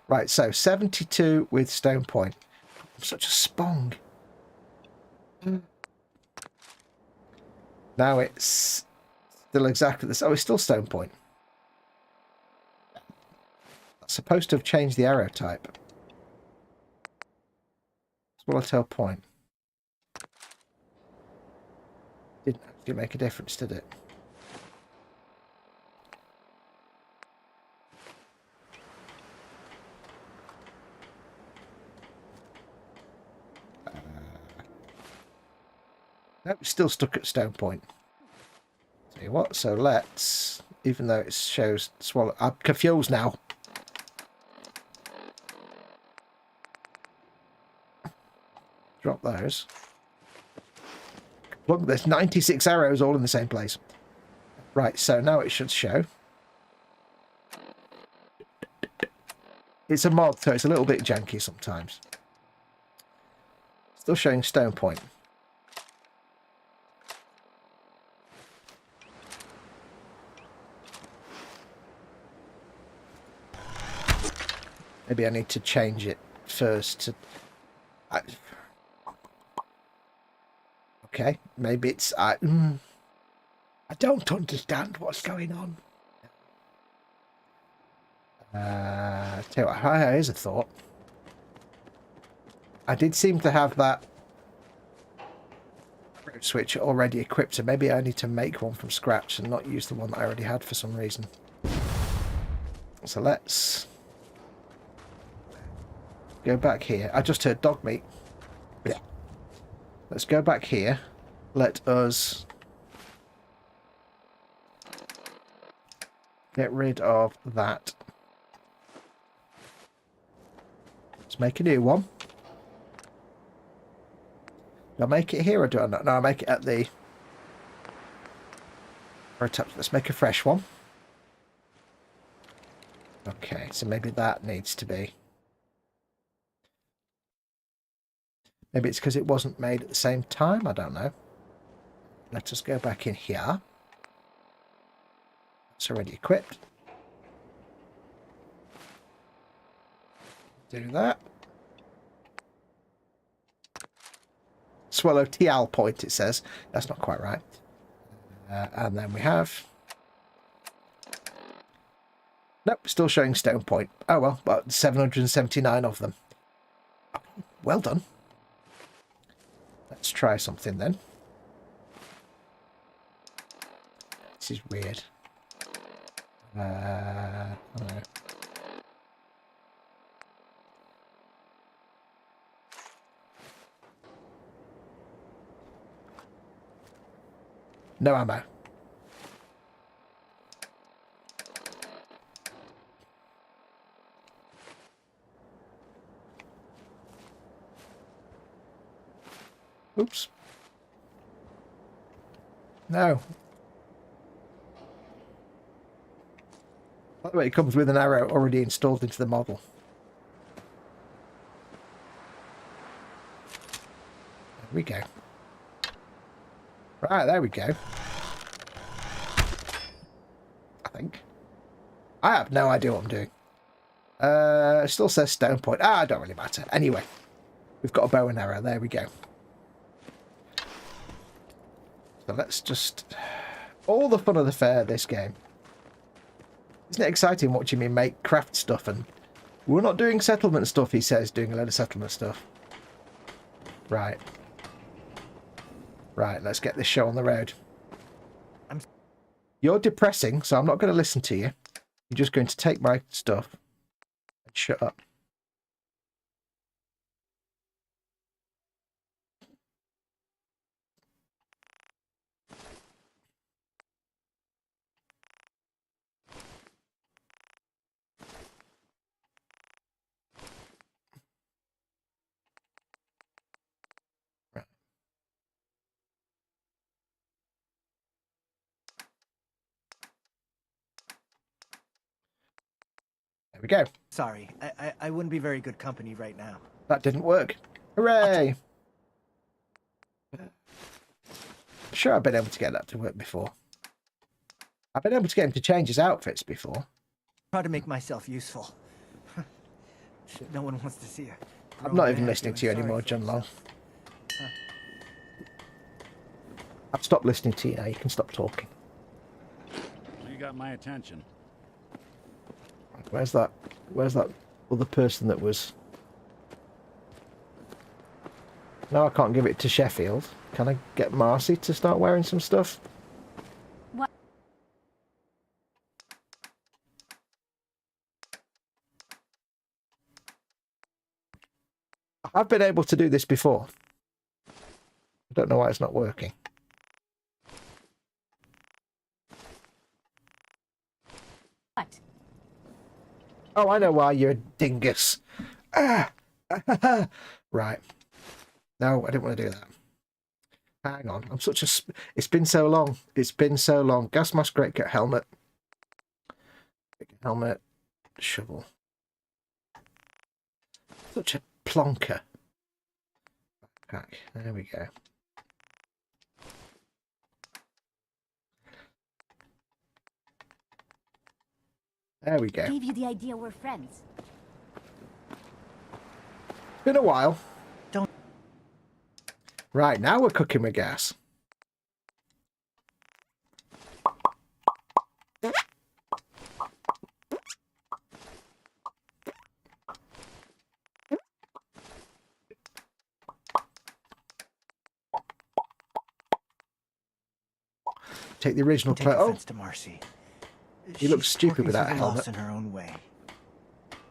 right. So 72 with stone point. I'm such a spong. Now it's still exactly this. Oh, it's still stone point. That's supposed to have changed the arrow type. Swallowtail point. Didn't actually make a difference, did it? Nope, still stuck at stone point. Tell you what, so let's, even though it shows swallow, I'm confused now. Drop those. Look, there's 96 arrows all in the same place. Right, so now it should show. It's a mod, so it's a little bit janky sometimes. Still showing stone point. Maybe I need to change it first to... Okay, maybe it's... I don't understand what's going on. Tell you what, here's a thought. I did seem to have that switch already equipped, so maybe I need to make one from scratch and not use the one that I already had for some reason. So let's go back here. I just heard dog meat. Yeah. Let's go back here. Let us get rid of that. Let's make a new one. Do I make it here or do I not? No, I make it at the... Let's make a fresh one. Okay, so maybe that needs to be... Maybe it's because it wasn't made at the same time. I don't know. Let us go back in here. It's already equipped. Do that. Swallow TL point, it says. That's not quite right. And then we have... Nope, still showing stone point. Oh well, but 779 of them. Well done. Let's try something then. This is weird. I don't know. No ammo. Oops. No. By the way, it comes with an arrow already installed into the model. There we go. Right, there we go. I think. I have no idea what I'm doing. It still says stone point. Ah, it don't really matter. Anyway, we've got a bow and arrow. There we go. So let's just... All the fun of the fair, this game. Isn't it exciting watching me make craft stuff and We're not doing settlement stuff, he says, doing a load of settlement stuff. Right. Right, let's get this show on the road. You're depressing, so I'm not going to listen to you. You're just going to take my stuff and shut up. There we go. Sorry, I wouldn't be very good company right now. That didn't work. Hooray! Sure, I've been able to get that to work before. I've been able to get him to change his outfits before. Try to make myself useful. No one wants to see it. I'm not even listening to you anymore, John Long. I've stopped listening to you now. You can stop talking. So you got my attention. Where's that other person that was... No, I can't give it to Sheffield. Can I get Marcy to start wearing some stuff? What? I've been able to do this before. I don't know why it's not working. What? Oh, I know why you're a dingus. Ah! Right. No, I didn't want to do that. Hang on. I'm such a... It's been so long. It's been so long. Gas mask, greatcoat, helmet. Helmet. Shovel. Such a plonker. Backpack. There we go. There we go. Gave you the idea we're friends. Been a while. Don't. Right, now we're cooking with gas. Take the original Take clothes. offense Oh, to Marcy. he looks She's stupid working with that through the helmet. loss in her own way.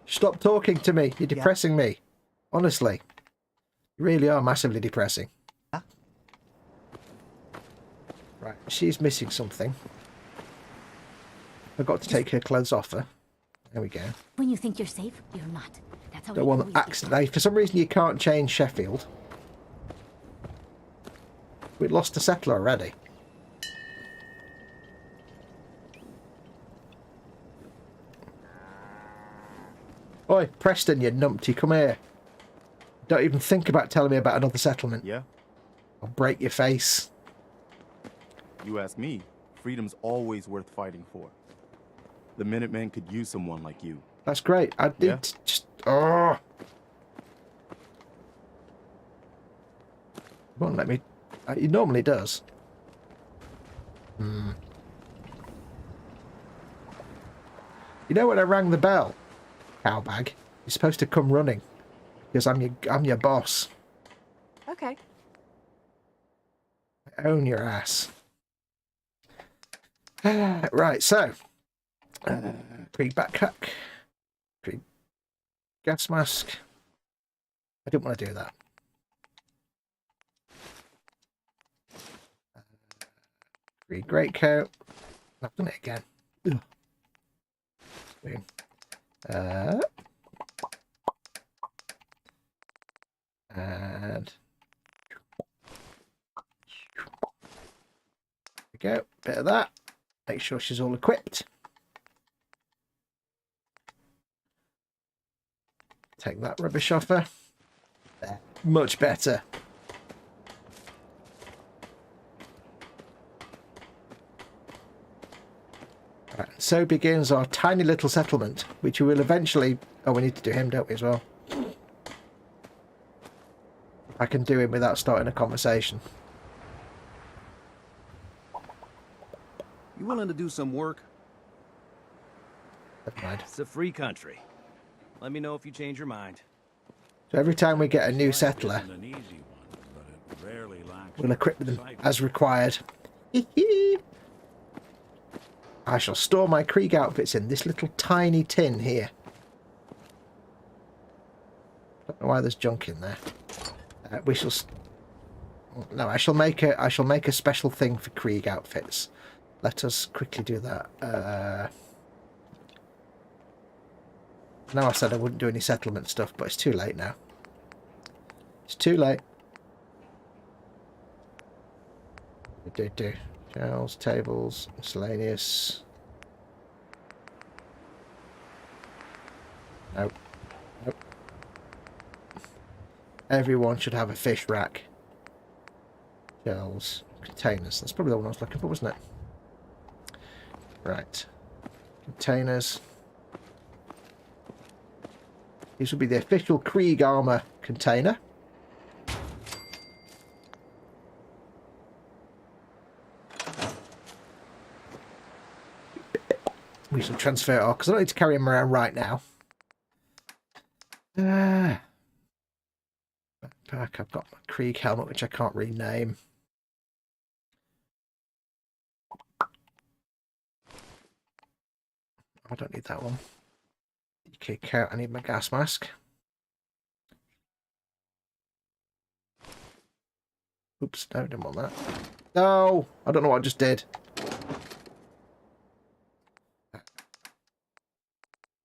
Stop talking to me. You're depressing me. Honestly. You really are massively depressing. Huh? Right, she's missing something. I've got to take her clothes off her. There we go. When you think you're safe, you're not. That's how Don't it want always accident. For some reason you can't change Sheffield. We lost a settler already. Oi, Preston, you numpty, come here. Don't even think about telling me about another settlement. Yeah? I'll break your face. You ask me, freedom's always worth fighting for. The Minutemen could use someone like you. That's great. I did Yeah? just... Oh! Won't let me... He normally does. Hmm. You know when I rang the bell, cowbag, you're supposed to come running. Because I'm your boss. Okay. I own your ass. Right, so... Krieg backpack. Krieg gas mask. I didn't want to do that. Krieg greatcoat. I've done it again. Ugh. Boom. And there we go. Bit of that. Make sure she's all equipped. Take that rubbish off her. There. Much better. Right, so begins our tiny little settlement, which we will eventually... Oh, we need to do him, don't we, as well? I can do him without starting a conversation. You willing to do some work? Never mind. It's a free country. Let me know if you change your mind. So every time we get a new Life settler, isn't an easy one, but it rarely lacks we'll equip them excitement. as required. I shall store my Krieg outfits in this little tiny tin here. Don't know why there's junk in there. We shall. No, I shall make a special thing for Krieg outfits. Let us quickly do that. Now I said I wouldn't do any settlement stuff, but it's too late now. It's too late. Do. Shelves, tables, miscellaneous. Nope. Nope. Everyone should have a fish rack. Shelves, containers. That's probably the one I was looking for, wasn't it? Right. Containers. This will be the official Krieg armor container. We shall transfer it off because I don't need to carry him around right now. Backpack. I've got my Krieg helmet, which I can't rename. I don't need that one. Kick out. I need my gas mask. Oops, no, didn't want that. No, I don't know what I just did.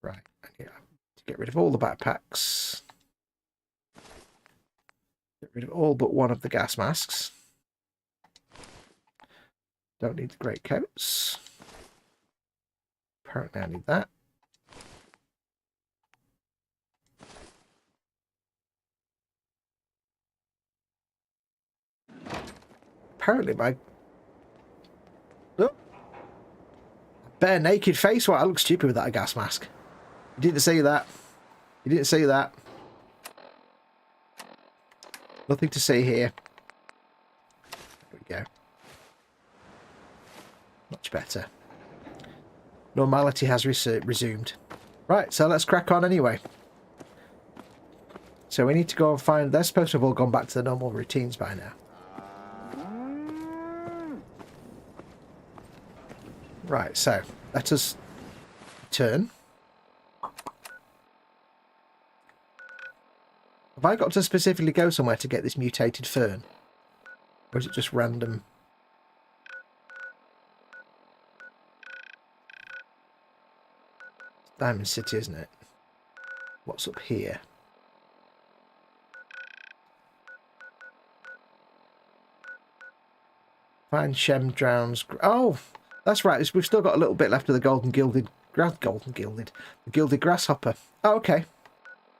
Right, I need to get rid of all the backpacks. Get rid of all but one of the gas masks. Don't need the greatcoats. Apparently I need that. Apparently my bare naked face. Well, I look stupid without a gas mask. You didn't see that. You didn't see that. Nothing to see here. There we go. Much better. Normality has resumed. Right, so let's crack on anyway. So we need to go and find... They're supposed to have all gone back to the normal routines by now. Right, so let us turn. Have I got to specifically go somewhere to get this mutated fern? Or is it just random? Diamond City, isn't it? What's up here? Find Shem drowns. Oh, that's right. We've still got a little bit left of the the gilded grasshopper. Oh, okay.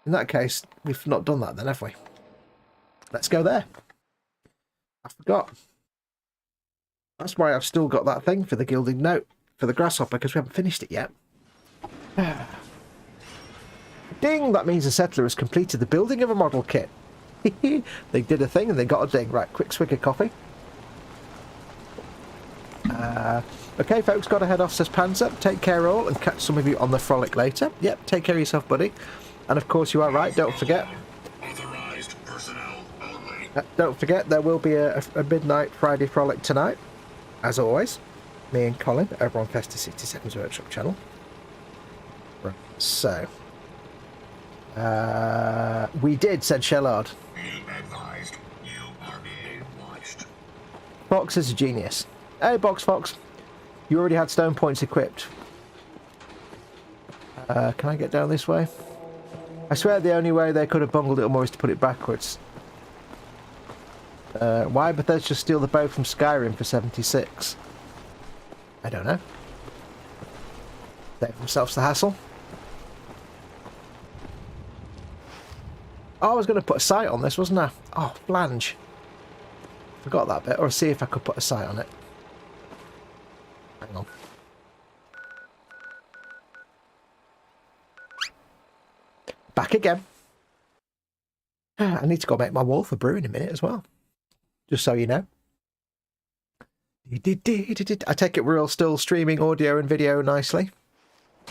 In that case, we've not done that then, have we? Let's go there. I forgot. That's why I've still got that thing for the gilded note for the grasshopper, because we haven't finished it yet. Ding! That means the settler has completed the building of a model kit. They did a thing and they got a ding. Right, quick swig of coffee. Okay, folks, got to head off, says Panzer. Take care all, and catch some of you on the frolic later. Yep, take care of yourself, buddy. And of course, you are right. Don't forget. Authorized personnel only. Don't forget, there will be a midnight Friday frolic tonight, as always. Me and Colin over on Festa 67's Workshop channel. Right, so we did, said Shellard. Be advised, you are being watched. Fox is a genius. Hey, Fox. You already had stone points equipped. Can I get down this way? I swear the only way they could have bungled it more is to put it backwards. Why Bethesda steal the bow from Skyrim for 76? I don't know. Save themselves the hassle. Oh, I was going to put a sight on this, wasn't I? Oh, flange. Forgot that bit. Or see if I could put a sight on it. Hang on. Back again. I need to go make my wall for brewing in a minute as well. Just so you know. I take it we're all still streaming audio and video nicely.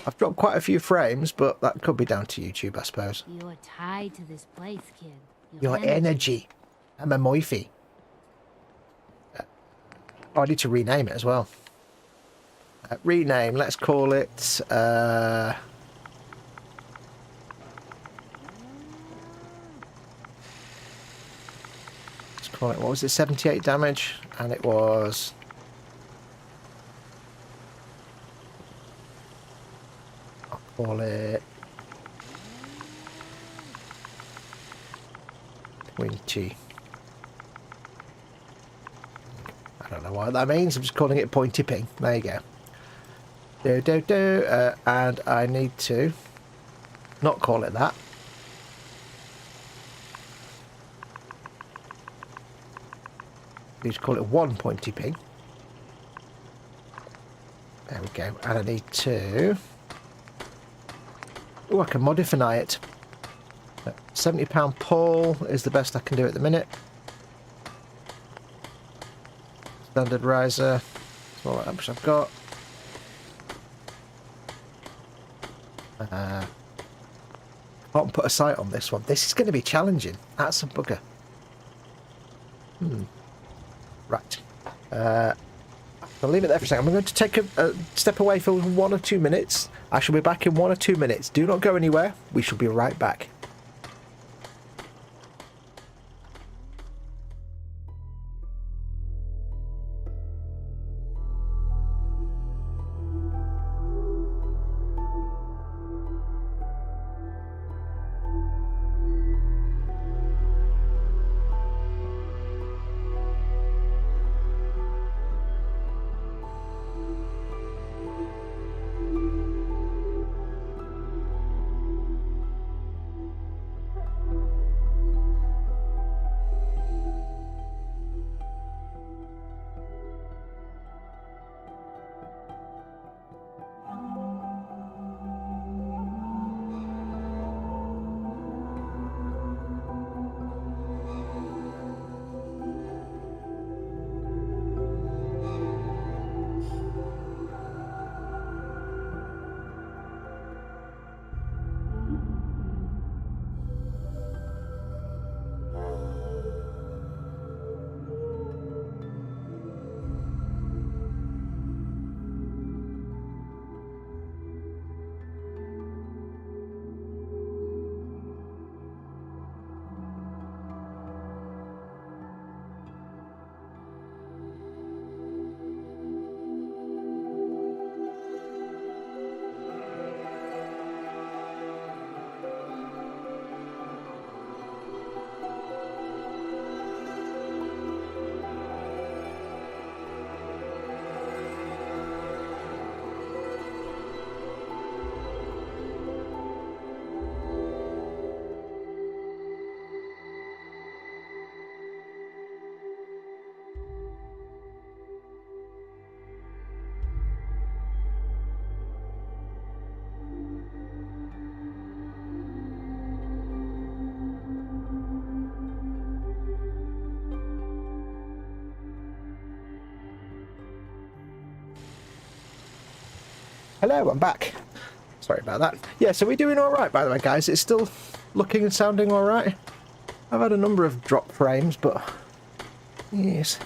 I've dropped quite a few frames, but that could be down to YouTube, I suppose. You're tied to this place, kid. Your energy. I'm a moify. Oh, I need to rename it as well. Rename, let's call it... let's call it, what was it, 78 damage? And it was... I'll call it... 20. I don't know what that means. I'm just calling it pointy ping. There you go. And I need to not call it that. I need to call it one pointy ping. There we go. And I need to... Oh, I can modify it. £70 pull is the best I can do at the minute. Standard riser. That's all that much I've got. Can't put a sight on this one. This is going to be challenging. That's a bugger. Right. I'll leave it there for a second. I'm going to take a step away for 1 or 2 minutes. I shall be back in 1 or 2 minutes. Do not go anywhere. We shall be right back. Hello, I'm back. Sorry about that. Yeah, so we're doing alright, by the way, guys. It's still looking and sounding alright. I've had a number of drop frames, but... Yes.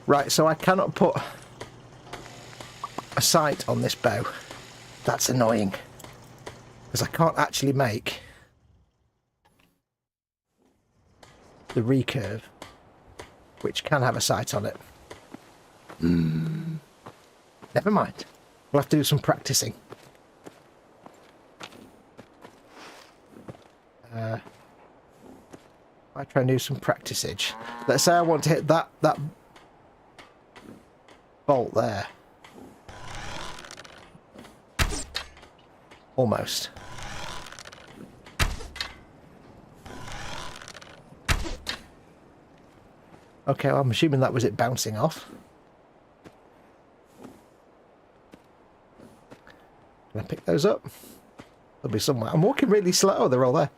Right, so I cannot put a sight on this bow. That's annoying. Because I can't actually make the recurve, which can have a sight on it. Never mind. We'll have to do some practicing. I try and do some practicage. Let's say I want to hit that bolt there. Almost. Okay, well, I'm assuming that was it bouncing off. Can I pick those up? They'll be somewhere. I'm walking really slow. Oh, they're all there.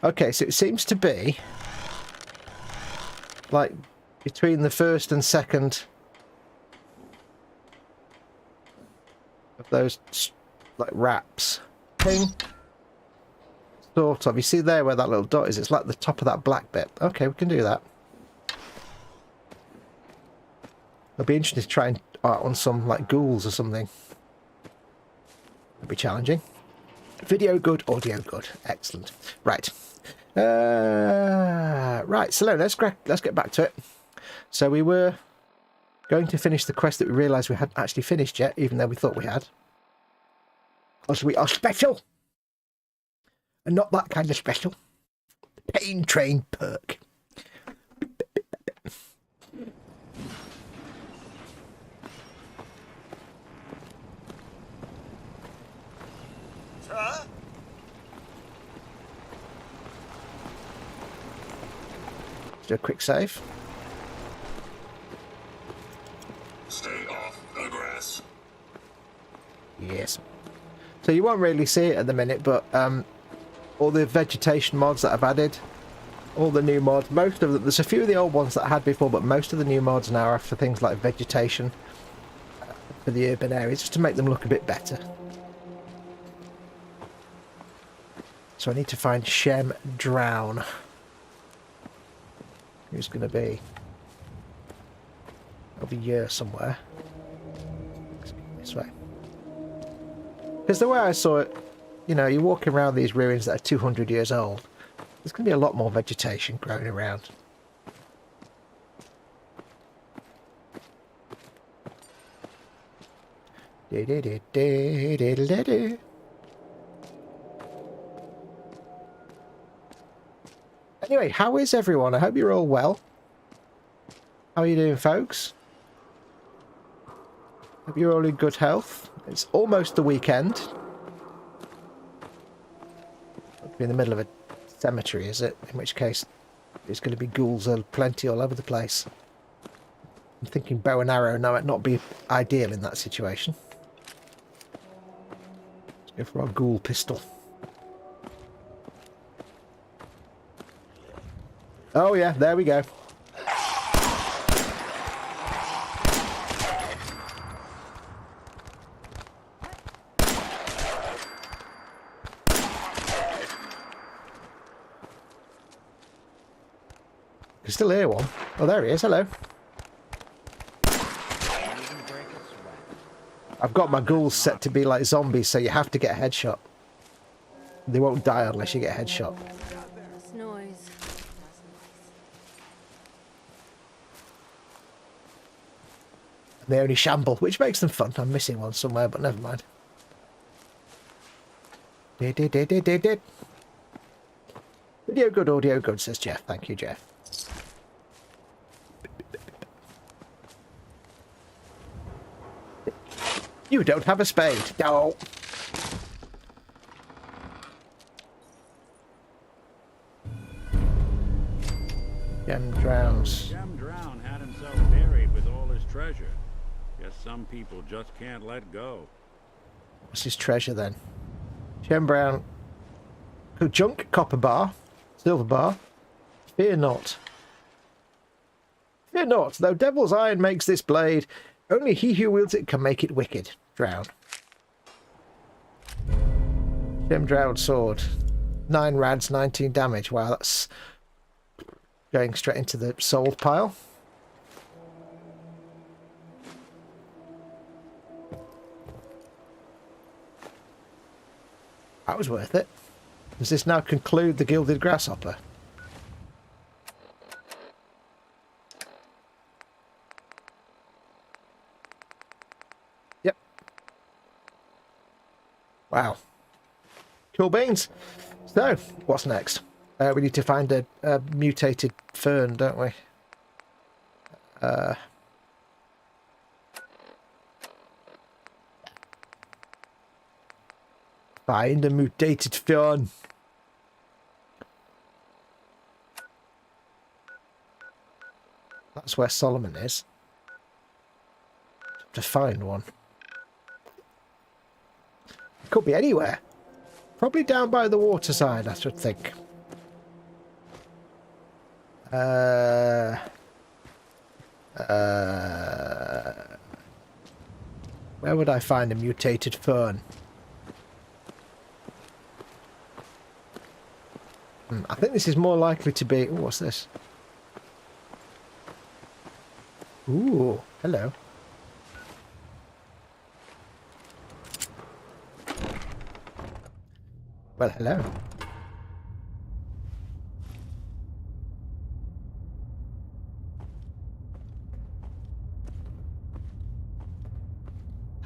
Okay, so it seems to be like between the first and second of those like wraps. Ping. Sort of. You see there where that little dot is? It's like the top of that black bit. Okay, we can do that. It'll be interesting to try and art on some like ghouls or something. It'll be challenging. Video good, audio good. Excellent. Right. Right, so let's get back to it. So we were going to finish the quest that we realised we hadn't actually finished yet, even though we thought we had. Because we are special. And not that kind of special. Pain Train perk. Sir? Let's do a quick save. Stay off the grass. Yes. So you won't really see it at the minute, but all the vegetation mods that I've added, all the new mods, most of them, there's a few of the old ones that I had before, but most of the new mods now are for things like vegetation for the urban areas, just to make them look a bit better. So I need to find Shem Drown. Who's going to be over here somewhere. This way. Because the way I saw it, you know, you're walking around these ruins that are 200 years old. There's going to be a lot more vegetation growing around. Anyway, how is everyone? I hope you're all well. How are you doing, folks? Hope you're all in good health. It's almost the weekend. It'll be in the middle of a cemetery, is it? In which case, there's going to be ghouls plenty all over the place. I'm thinking bow and arrow might not be ideal in that situation. Let's go for our ghoul pistol. Oh yeah, there we go. I can still hear one. Oh, there he is. Hello. I've got my ghouls set to be like zombies, so you have to get a headshot. They won't die unless you get a headshot. This noise. They only shamble, which makes them fun. I'm missing one somewhere, but never mind. Did. Video good, audio good, says Jeff. Thank you, Jeff. You don't have a spade. No. Gem drowns. Jim Drown had himself buried with all his treasure. Guess some people just can't let go. What's his treasure then? Gem Brown. Oh, junk, copper bar, silver bar. Fear not. Fear not, though devil's iron makes this blade, only he who wields it can make it wicked. Drown. Gem Drown sword. 9 rads, 19 damage. Wow, that's going straight into the soul pile. That was worth it. Does this now conclude the Gilded Grasshopper? Yep. Wow. Cool beans. So, what's next? We need to find a mutated fern, don't we? Find a mutated fern. That's where Solomon is. To find one. It could be anywhere. Probably down by the waterside, I should think. Where would I find a mutated fern? I think this is more likely to be... Ooh, what's this? Ooh, hello. Well, hello.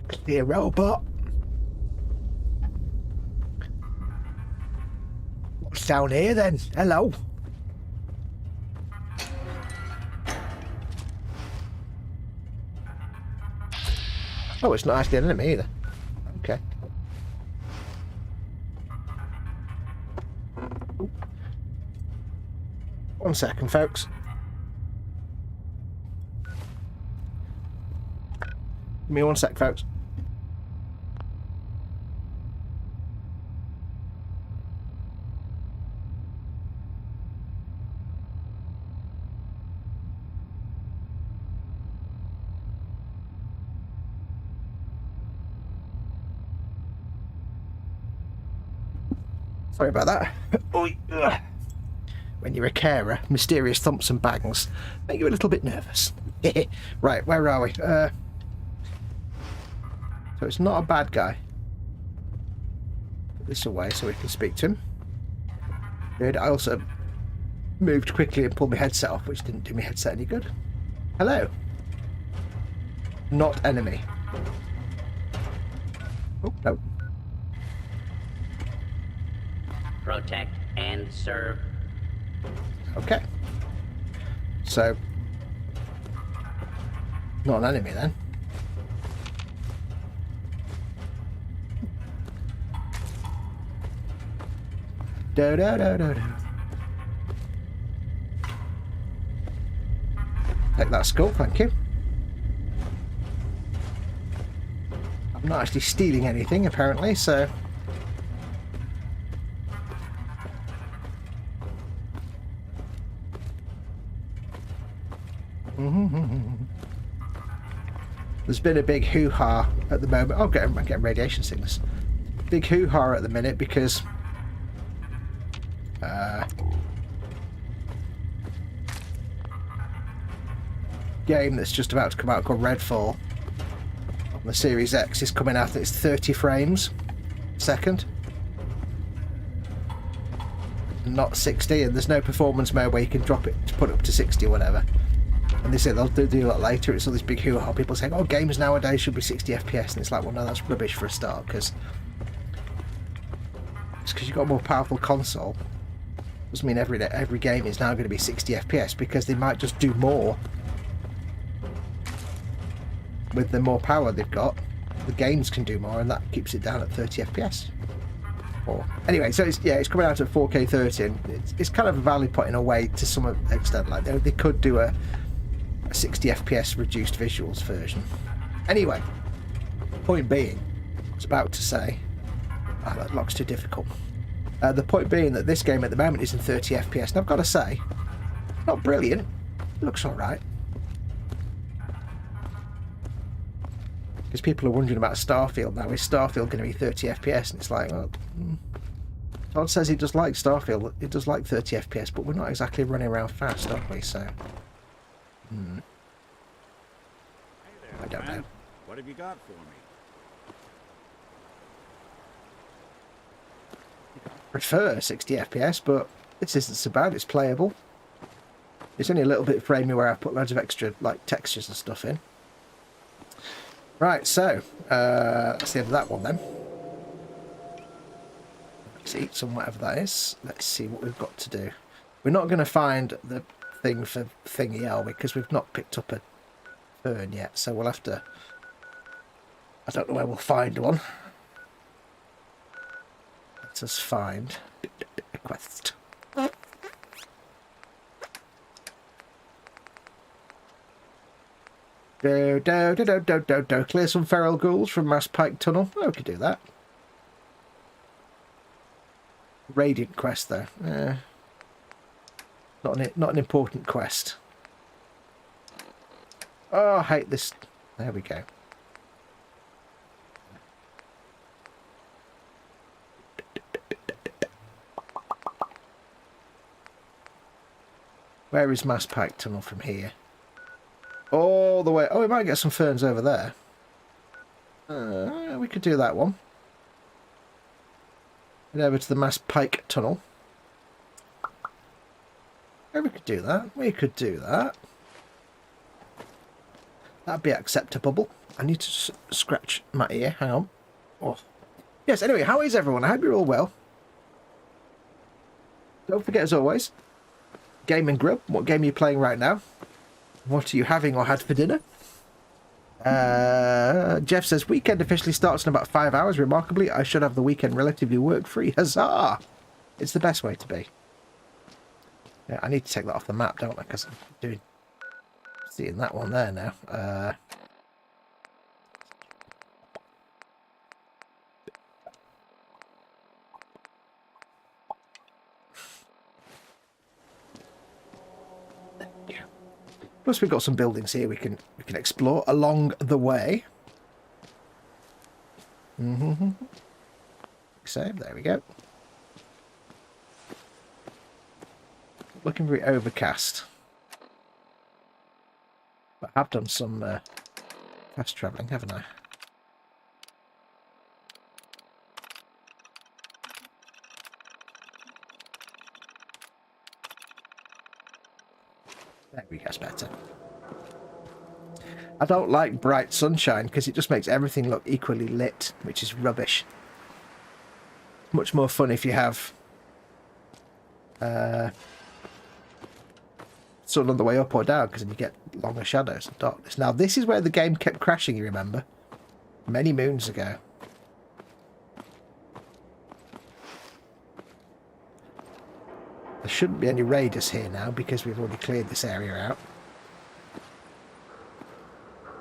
Clear robot. What's down here then? Hello. Oh, it's not actually an enemy either. Okay. Ooh. 1 second, folks. Give me 1 sec, folks. Sorry about that. When you're a carer, mysterious thumps and bangs make you a little bit nervous. Right, where are we? So it's not a bad guy. Put this away so we can speak to him. Good. I also moved quickly and pulled my headset off, which didn't do my headset any good. Hello. Not enemy. Oh, no. Protect and serve. Okay. So, not an enemy then. Do do do do do. Take that skull, thank you. I'm not actually stealing anything apparently, so. There's been a big hoo-ha at the moment. Oh, I'm getting radiation sickness. Big hoo-ha at the minute because game that's just about to come out called Redfall on the Series X is coming out. It's 30 frames a second, not 60, and there's no performance mode where you can drop it to put it up to 60 or whatever. And they say they'll do that later. It's all this big hoo-ha. People saying, oh, games nowadays should be 60 FPS. And it's like, well, no, that's rubbish for a start, because it's because you've got a more powerful console. Doesn't mean every game is now going to be 60 FPS, because they might just do more with the more power they've got. The games can do more, and that keeps it down at 30 FPS. Or anyway, so it's coming out at 4K 30, and it's kind of a valid point in a way to some extent. Like they could do a 60 FPS reduced visuals version. Anyway, point being, I was about to say, that lock's too difficult. The point being that this game at the moment is in 30 FPS, and I've got to say, not brilliant. It looks alright. Because people are wondering about Starfield now. Is Starfield going to be 30 FPS? And it's like, well, Todd says he does like Starfield. It does like 30 FPS, but we're not exactly running around fast, are we? So, Hey there, I don't man. know. What have you got for me? Prefer 60 FPS, but this isn't so bad. It's playable. It's only a little bit framey where I've put loads of extra like textures and stuff in. Right, so that's the end of that one then. Let's eat some whatever that is. Let's see what we've got to do. We're not going to find the thing for thingy, are we? Because we've not picked up a fern yet, so we'll have to... I don't know where we'll find one. Let us find a quest. Do. Clear some feral ghouls from Mass Pike Tunnel. Oh, we could do that. Radiant quest, though. Not an important quest. Oh, I hate this. There we go. Where is Mass Pike Tunnel from here? All the way. Oh, we might get some ferns over there. We could do that one. Head over to the Mass Pike Tunnel. Yeah, we could do that. We could do that. That'd be acceptable. I need to scratch my ear. Hang on. Oh. Yes, anyway, how is everyone? I hope you're all well. Don't forget, as always, Game and Grub. What game are you playing right now? What are you having or had for dinner? Jeff says, weekend officially starts in about 5 hours. Remarkably, I should have the weekend relatively work-free. Huzzah! It's the best way to be. Yeah, I need to take that off the map, don't I? Because I'm seeing that one there now. Plus, we've got some buildings here we can explore along the way. Save. There we go. Looking very overcast. But I have done some fast travelling, haven't I? There we go, that's better. I don't like bright sunshine because it just makes everything look equally lit, which is rubbish. Much more fun if you have sun on the way up or down, because then you get longer shadows and darkness. Now, this is where the game kept crashing, you remember? Many moons ago. There shouldn't be any raiders here now because we've already cleared this area out.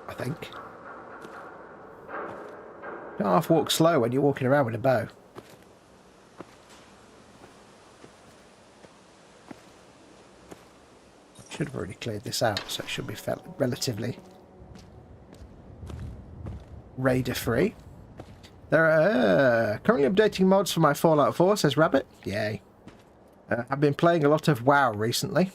I think. Don't half walk slow when you're walking around with a bow. Should have already cleared this out, so it should be relatively raider free. There are currently updating mods for my Fallout 4, says Rabbit. Yay. I've been playing a lot of WoW recently.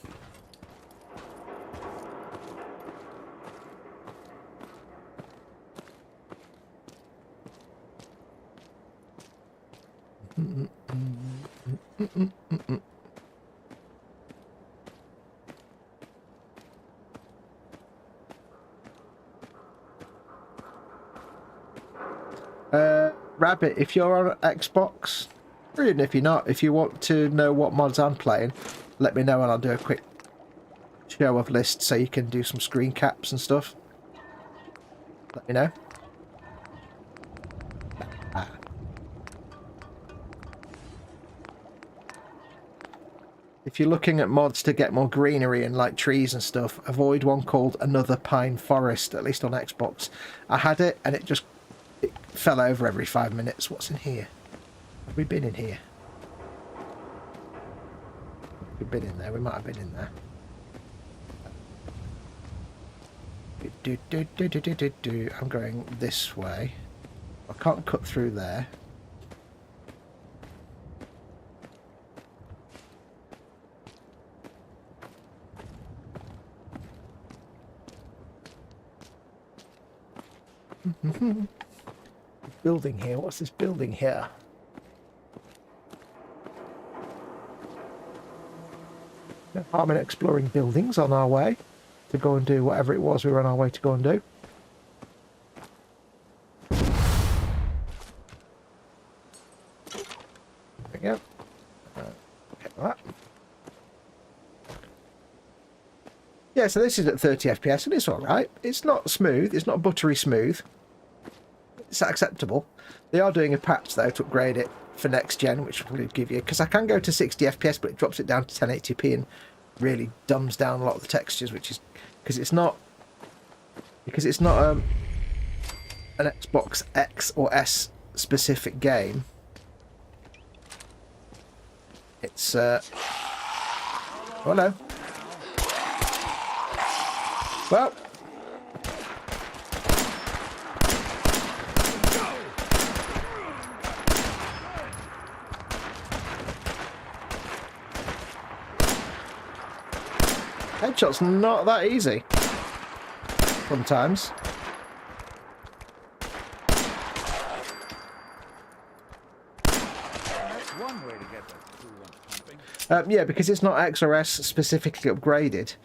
Rabbit, if you're on Xbox, or even if you're not, if you want to know what mods I'm playing, let me know and I'll do a quick show of lists so you can do some screen caps and stuff. Let me know. If you're looking at mods to get more greenery and like trees and stuff, avoid one called Another Pine Forest, at least on Xbox. I had it and it fell over every 5 minutes. What's in here? Have we been in here? We've been in there. We might have been in there. I'm going this way. I can't cut through there. Building here. What's this building here? No harm in exploring buildings on our way to go and do whatever it was we were on our way to go and do. There we go. Okay, that. Yeah, so this is at 30 FPS and it's alright. It's not smooth. It's not buttery smooth. It's acceptable. They are doing a patch though to upgrade it for next gen, which will give you, because I can go to 60 FPS, but it drops it down to 1080p and really dumbs down a lot of the textures, which is because it's not an Xbox X or S specific game. It's oh no. Well, Headshot's not that easy. Sometimes. That's one way to get the coolant pumping. Yeah, because it's not X or S specifically upgraded.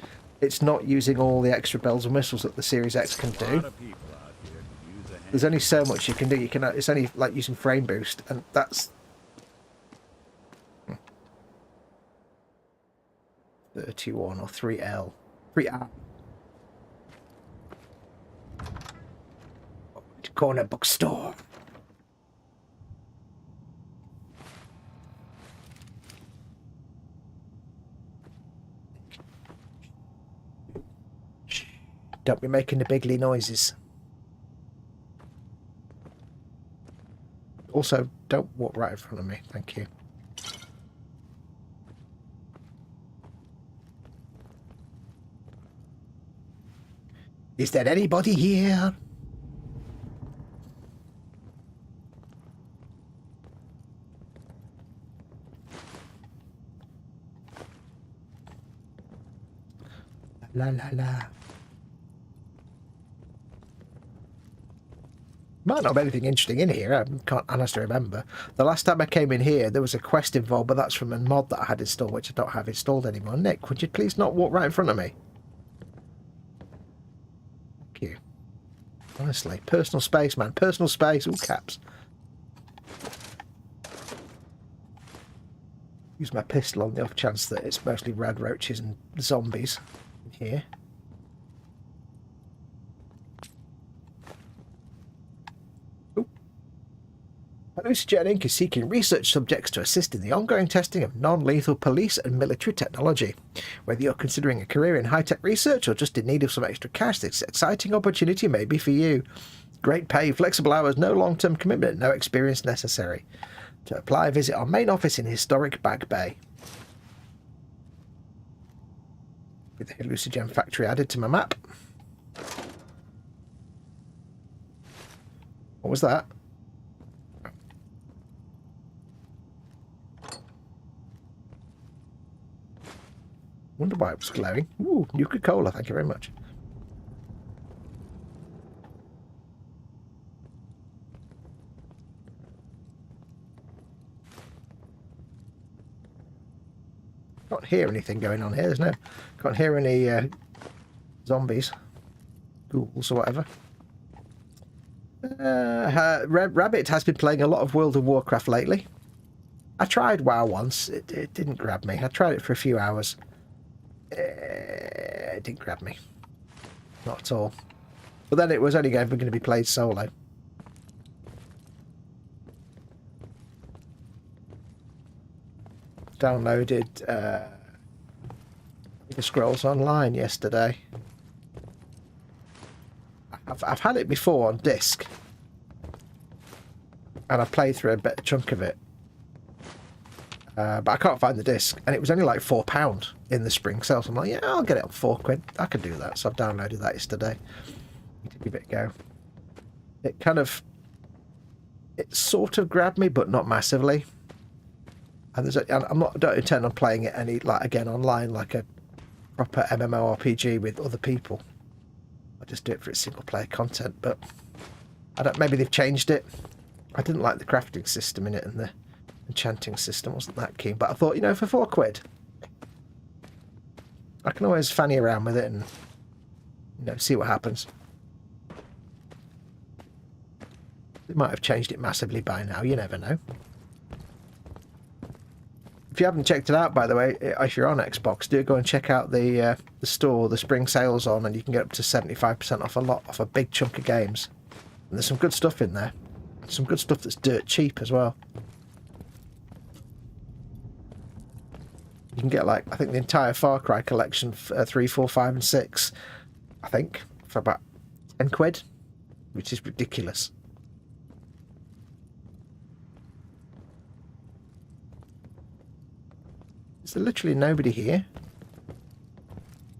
It's not using all the extra bells and whistles that the Series X can A lot do. of people out here can use a hand. There's only so much you can do. You can. It's only like using frame boost, and that's 31 or 3L. 3R. Corner bookstore. Don't be making the bigly noises. Also, don't walk right in front of me. Thank you. Is there anybody here? La la la. Might not be anything interesting in here. I can't honestly remember. The last time I came in here, there was a quest involved, but that's from a mod that I had installed, which I don't have installed anymore. Nick, would you please not walk right in front of me? Thank you. Honestly, personal space, man. Personal space. All caps. Use my pistol on the off chance that it's mostly red roaches and zombies in here. Hallucinogen Inc. is seeking research subjects to assist in the ongoing testing of non-lethal police and military technology. Whether you're considering a career in high-tech research or just in need of some extra cash, this exciting opportunity may be for you. Great pay, flexible hours, no long-term commitment, no experience necessary. To apply, visit our main office in historic Bag Bay. With the Hallucinogen factory added to my map. What was that? Wonder why it was glowing. Ooh, Nuka-Cola, thank you very much. Can't hear anything going on here. There's no... Can't hear any zombies. Ghouls or whatever. Rabbit has been playing a lot of World of Warcraft lately. I tried WoW once. It didn't grab me. I tried it for a few hours. It didn't grab me. Not at all. But then it was only going to be played solo. Downloaded the Scrolls Online yesterday. I've had it before on disc. And I've played through a chunk of it. But I can't find the disc, and it was only like £4 in the spring sale. So I'm like, yeah, I'll get it on £4. I can do that. So I've downloaded that yesterday. Give it a go. It sort of grabbed me, but not massively. And I don't intend on playing it again online like a proper MMORPG with other people. I just do it for its single player content. But maybe they've changed it. I didn't like the crafting system in it, and the enchanting system wasn't that keen, but I thought, for £4 I can always fanny around with it and see what happens. They might have changed it massively by now, you never know. If you haven't checked it out, by the way, if you're on Xbox, do go and check out the store. The spring sale's on, and you can get up to 75% off a big chunk of games. And there's some good stuff in there. Some good stuff that's dirt cheap as well. You can get, I think the entire Far Cry collection, 3, 4, 5 and 6, I think, for about £10, which is ridiculous. Is there literally nobody here?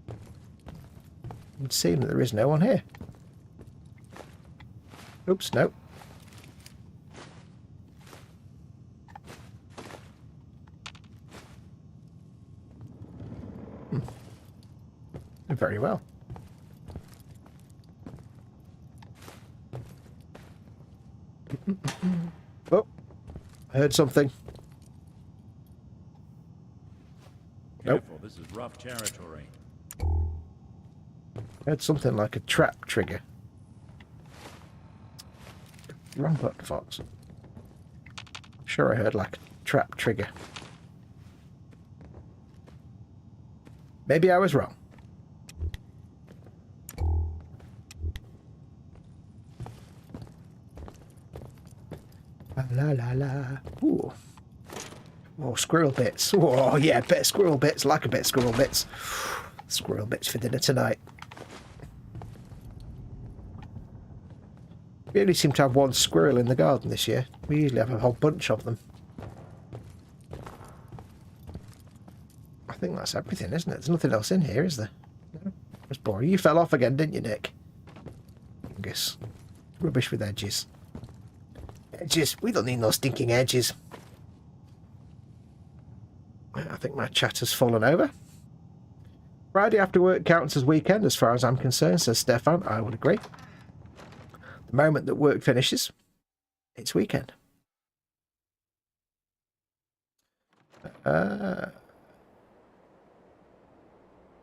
It would seem that there is no one here. Oops, no. Very well. Oh, I heard something. Nope. Careful, this is rough territory. I heard something like a trap trigger. Wrong button, Fox. Sure, I heard like a trap trigger. Maybe I was wrong. La la la. Ooh. Oh, squirrel bits. Oh, yeah, bit of squirrel bits. Like a bit of squirrel bits. Squirrel bits for dinner tonight. We only seem to have one squirrel in the garden this year. We usually have a whole bunch of them. I think that's everything, isn't it? There's nothing else in here, is there? No? It's boring. You fell off again, didn't you, Nick? Fungus. Rubbish with edges. Edges. We don't need no stinking edges. I think my chat has fallen over. Friday after work counts as weekend as far as I'm concerned, says Stefan. I would agree. The moment that work finishes, it's weekend. Boom,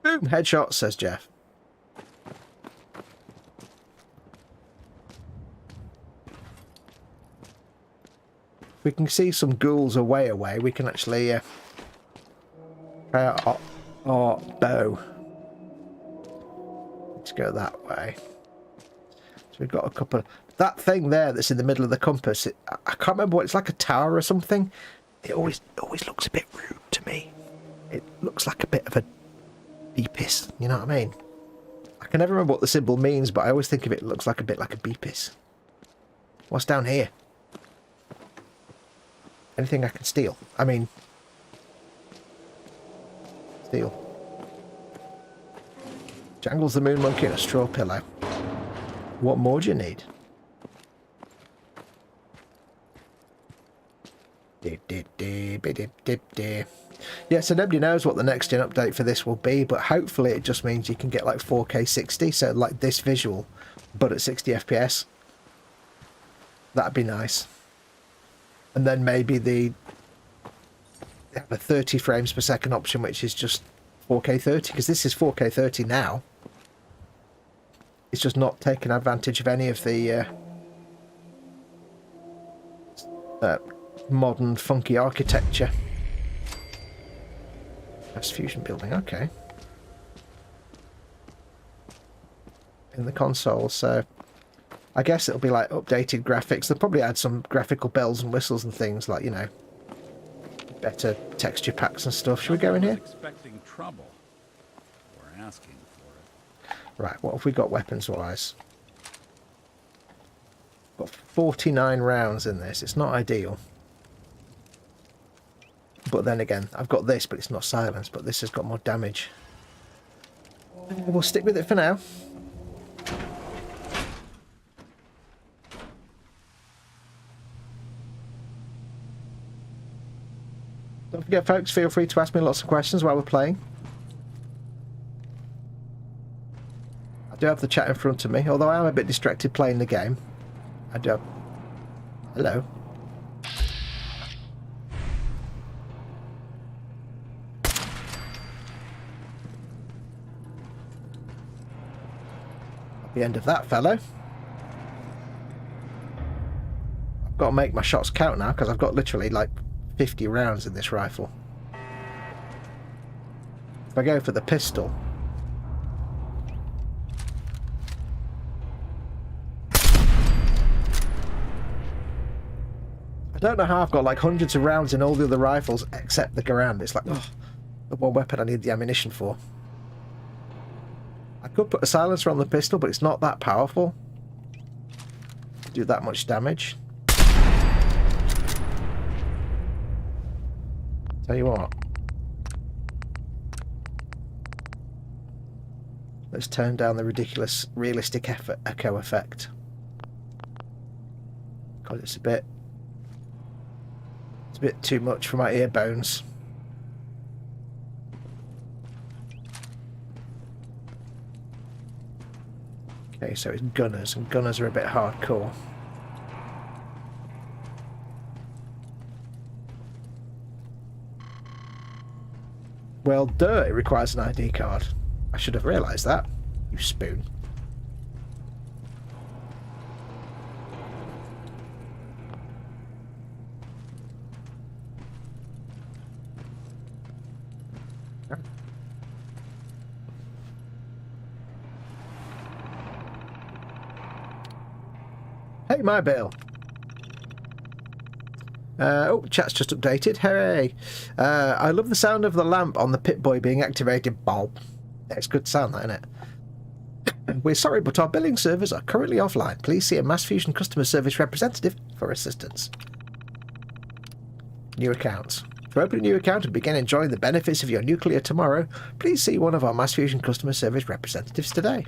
headshot, says Jeff. If we can see some ghouls away, we can actually try out our bow. Let's go that way. So we've got a couple of... That thing there that's in the middle of the compass, I can't remember what... It's like a tower or something. It always looks a bit rude to me. It looks like a bit of a beepis, you know what I mean? I can never remember what the symbol means, but I always think of it looks like a bit like a beepis. What's down here? Anything I can steal? I mean... Steal. Jangles the moon monkey and a straw pillow. What more do you need? Yeah, so nobody knows what the next gen update for this will be, but hopefully it just means you can get like 4K 60, so like this visual, but at 60 FPS. That'd be nice. And then maybe they have a 30 frames per second option, which is just 4K 30, because this is 4K 30 now. It's just not taking advantage of any of the modern funky architecture. That's fusion building, okay. In the console, so I guess it'll be like updated graphics. They'll probably add some graphical bells and whistles and things like, you know, better texture packs and stuff. Should we go in here? Expecting trouble. We're asking for it. Right, what have we got weapons-wise? Got 49 rounds in this. It's not ideal. But then again, I've got this, but it's not silenced, but this has got more damage. We'll stick with it for now. Don't forget, folks, feel free to ask me lots of questions while we're playing. I do have the chat in front of me, although I am a bit distracted playing the game. I do have... Hello. At the end of that, fellow. I've got to make my shots count now, because I've got literally, like, 50 rounds in this rifle. If I go for the pistol... I don't know how I've got like hundreds of rounds in all the other rifles except the Garand. It's like, oh, the one weapon I need the ammunition for. I could put a silencer on the pistol, but it's not that powerful to do that much damage. Tell you what. Let's turn down the ridiculous realistic echo effect. God, it's a bit too much for my ear bones. Okay, so it's gunners, and gunners are a bit hardcore. Well, duh, it requires an ID card. I should have realised that, you spoon. Hey, my bill. Oh, chat's just updated. Hooray! I love the sound of the lamp on the Pip-Boy being activated. Bulb. It's good sound, that, isn't it? We're sorry, but our billing servers are currently offline. Please see a Mass Fusion customer service representative for assistance. New accounts. To open a new account and begin enjoying the benefits of your nuclear tomorrow, please see one of our Mass Fusion customer service representatives today.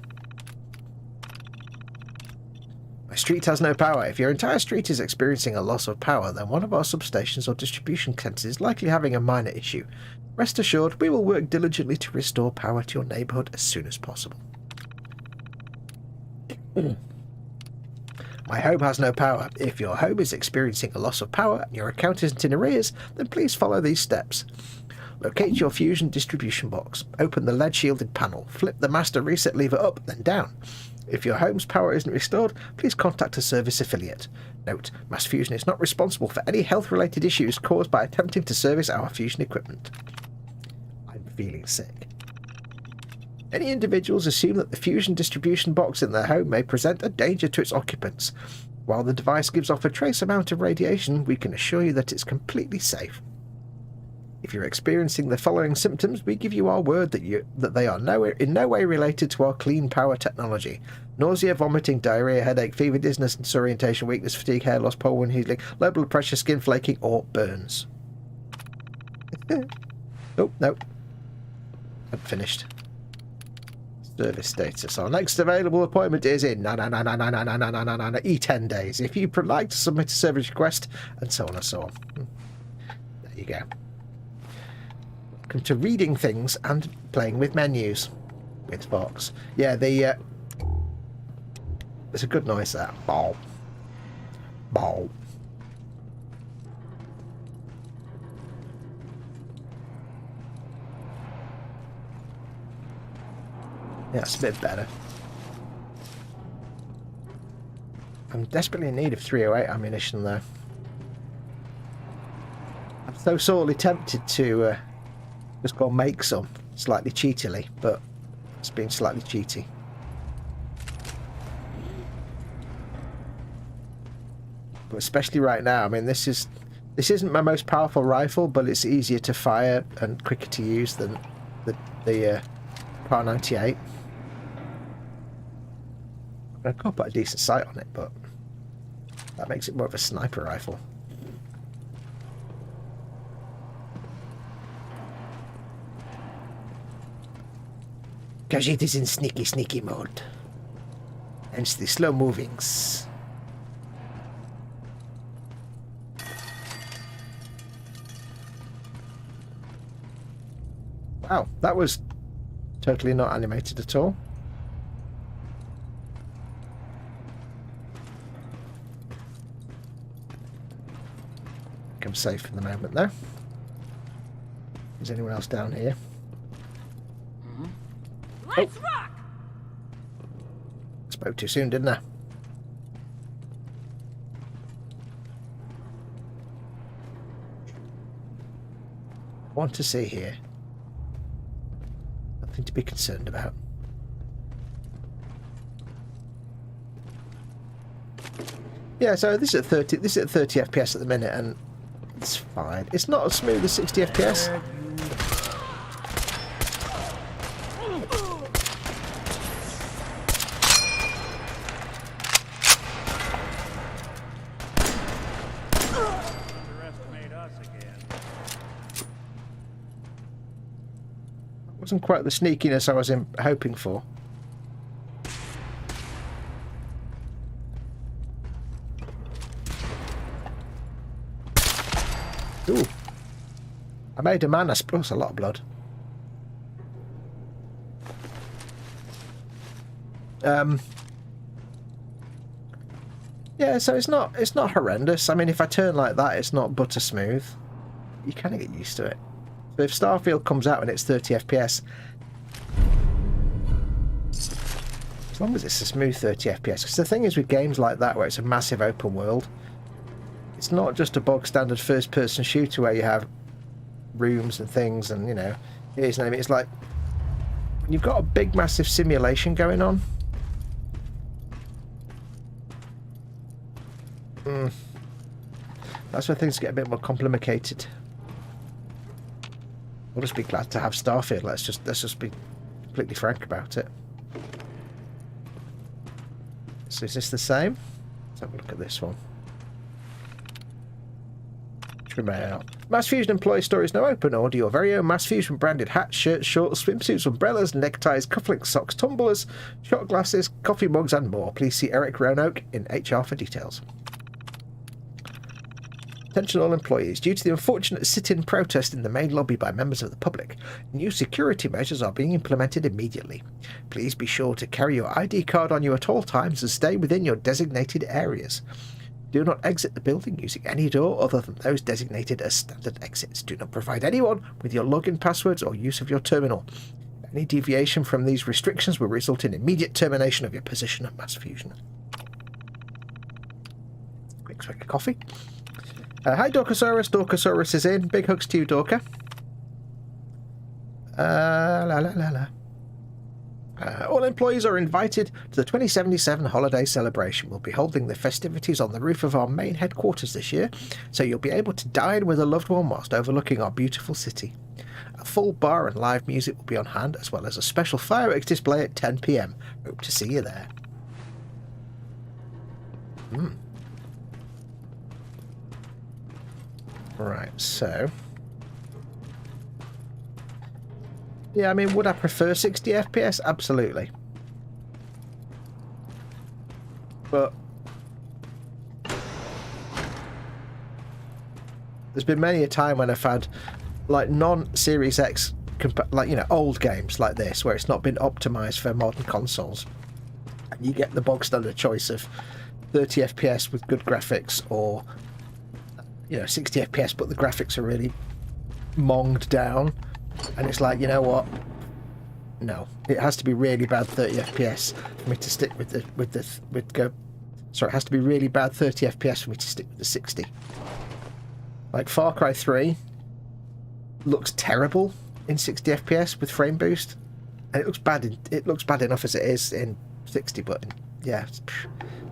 My street has no power. If your entire street is experiencing a loss of power, then one of our substations or distribution centres is likely having a minor issue. Rest assured, we will work diligently to restore power to your neighbourhood as soon as possible. My home has no power. If your home is experiencing a loss of power and your account isn't in arrears, then please follow these steps. Locate your Fusion distribution box. Open the lead-shielded panel. Flip the master reset lever up, then down. If your home's power isn't restored, please contact a service affiliate. Note, Mass Fusion is not responsible for any health-related issues caused by attempting to service our Fusion equipment. I'm feeling sick. Any individuals assume that the Fusion distribution box in their home may present a danger to its occupants. While the device gives off a trace amount of radiation, we can assure you that it's completely safe. If you're experiencing the following symptoms, we give you our word that they are in no way related to our clean power technology. Nausea, vomiting, diarrhea, headache, fever, dizziness, disorientation, weakness, fatigue, hair loss, pole wound healing, low blood pressure, skin flaking, or burns. Oh, no. I'm finished. Service status. Our next available appointment is in E10 days. If you'd like to submit a service request, and so on and so on. There you go. Welcome to reading things and playing with menus with Foxx. Yeah, it's a good noise, that. Bow. Bow. Yeah, it's a bit better. I'm desperately in need of 308 ammunition, though. I'm so sorely tempted to just go and make some, slightly cheatily, but it's been slightly cheaty. But especially right now, I mean, this isn't my most powerful rifle, but it's easier to fire and quicker to use than the Par 98. I could put a decent sight on it, but that makes it more of a sniper rifle. Because it is in sneaky mode. Hence the slow movings. Wow, that was totally not animated at all. I'm safe for the moment, though. Is anyone else down here? Let's rock! Spoke too soon, didn't I? Want to see here. Nothing to be concerned about. Yeah, so this is at 30 FPS at the minute, and it's fine. It's not as smooth as 60 FPS. Underestimate us again. Wasn't quite the sneakiness I was hoping for. Ooh. I made a man, I suppose, a lot of blood. Yeah, so it's not horrendous. I mean, if I turn like that, it's not butter smooth. You kind of get used to it. So if Starfield comes out and it's 30 FPS, as long as it's a smooth 30 FPS, because the thing is with games like that where it's a massive open world, it's not just a bog standard first person shooter where you have rooms and things and, you know, it's like you've got a big massive simulation going on. That's where things get a bit more complicated. We'll just be glad to have Starfield. Let's just be completely frank about it. So is this the same? Let's have a look at this one. Trim it out. Mass Fusion employee store is now open. Order your very own Mass Fusion branded hats, shirts, shorts, swimsuits, umbrellas, neckties, cufflinks, socks, tumblers, shot glasses, coffee mugs and more. Please see Eric Roanoke in HR for details. Attention all employees. Due to the unfortunate sit-in protest in the main lobby by members of the public, new security measures are being implemented immediately. Please be sure to carry your ID card on you at all times and stay within your designated areas. Do not exit the building using any door other than those designated as standard exits. Do not provide anyone with your login passwords or use of your terminal. Any deviation from these restrictions will result in immediate termination of your position at Mass Fusion. Quick swig of coffee. Hi Dorkosaurus. Dorkosaurus is in. Big hugs to you, Dorka. All employees are invited to the 2077 holiday celebration. We'll be holding the festivities on the roof of our main headquarters this year, so you'll be able to dine with a loved one whilst overlooking our beautiful city. A full bar and live music will be on hand, as well as a special fireworks display at 10 PM. Hope to see you there. Right, so... yeah, I mean, would I prefer 60 FPS? Absolutely. But... there's been many a time when I've had, like, non-Series X, like, you know, old games like this, where it's not been optimised for modern consoles. And you get the bog standard choice of 30 FPS with good graphics, or... you know, 60 FPS, but the graphics are really monged down, and it's like, you know what? No, it has to be really bad 30 FPS for me to stick with Sorry, it has to be really bad 30 FPS for me to stick with the 60. Like Far Cry 3 looks terrible in 60 FPS with frame boost, and it looks bad. It looks bad enough as it is in 60, but yeah, it's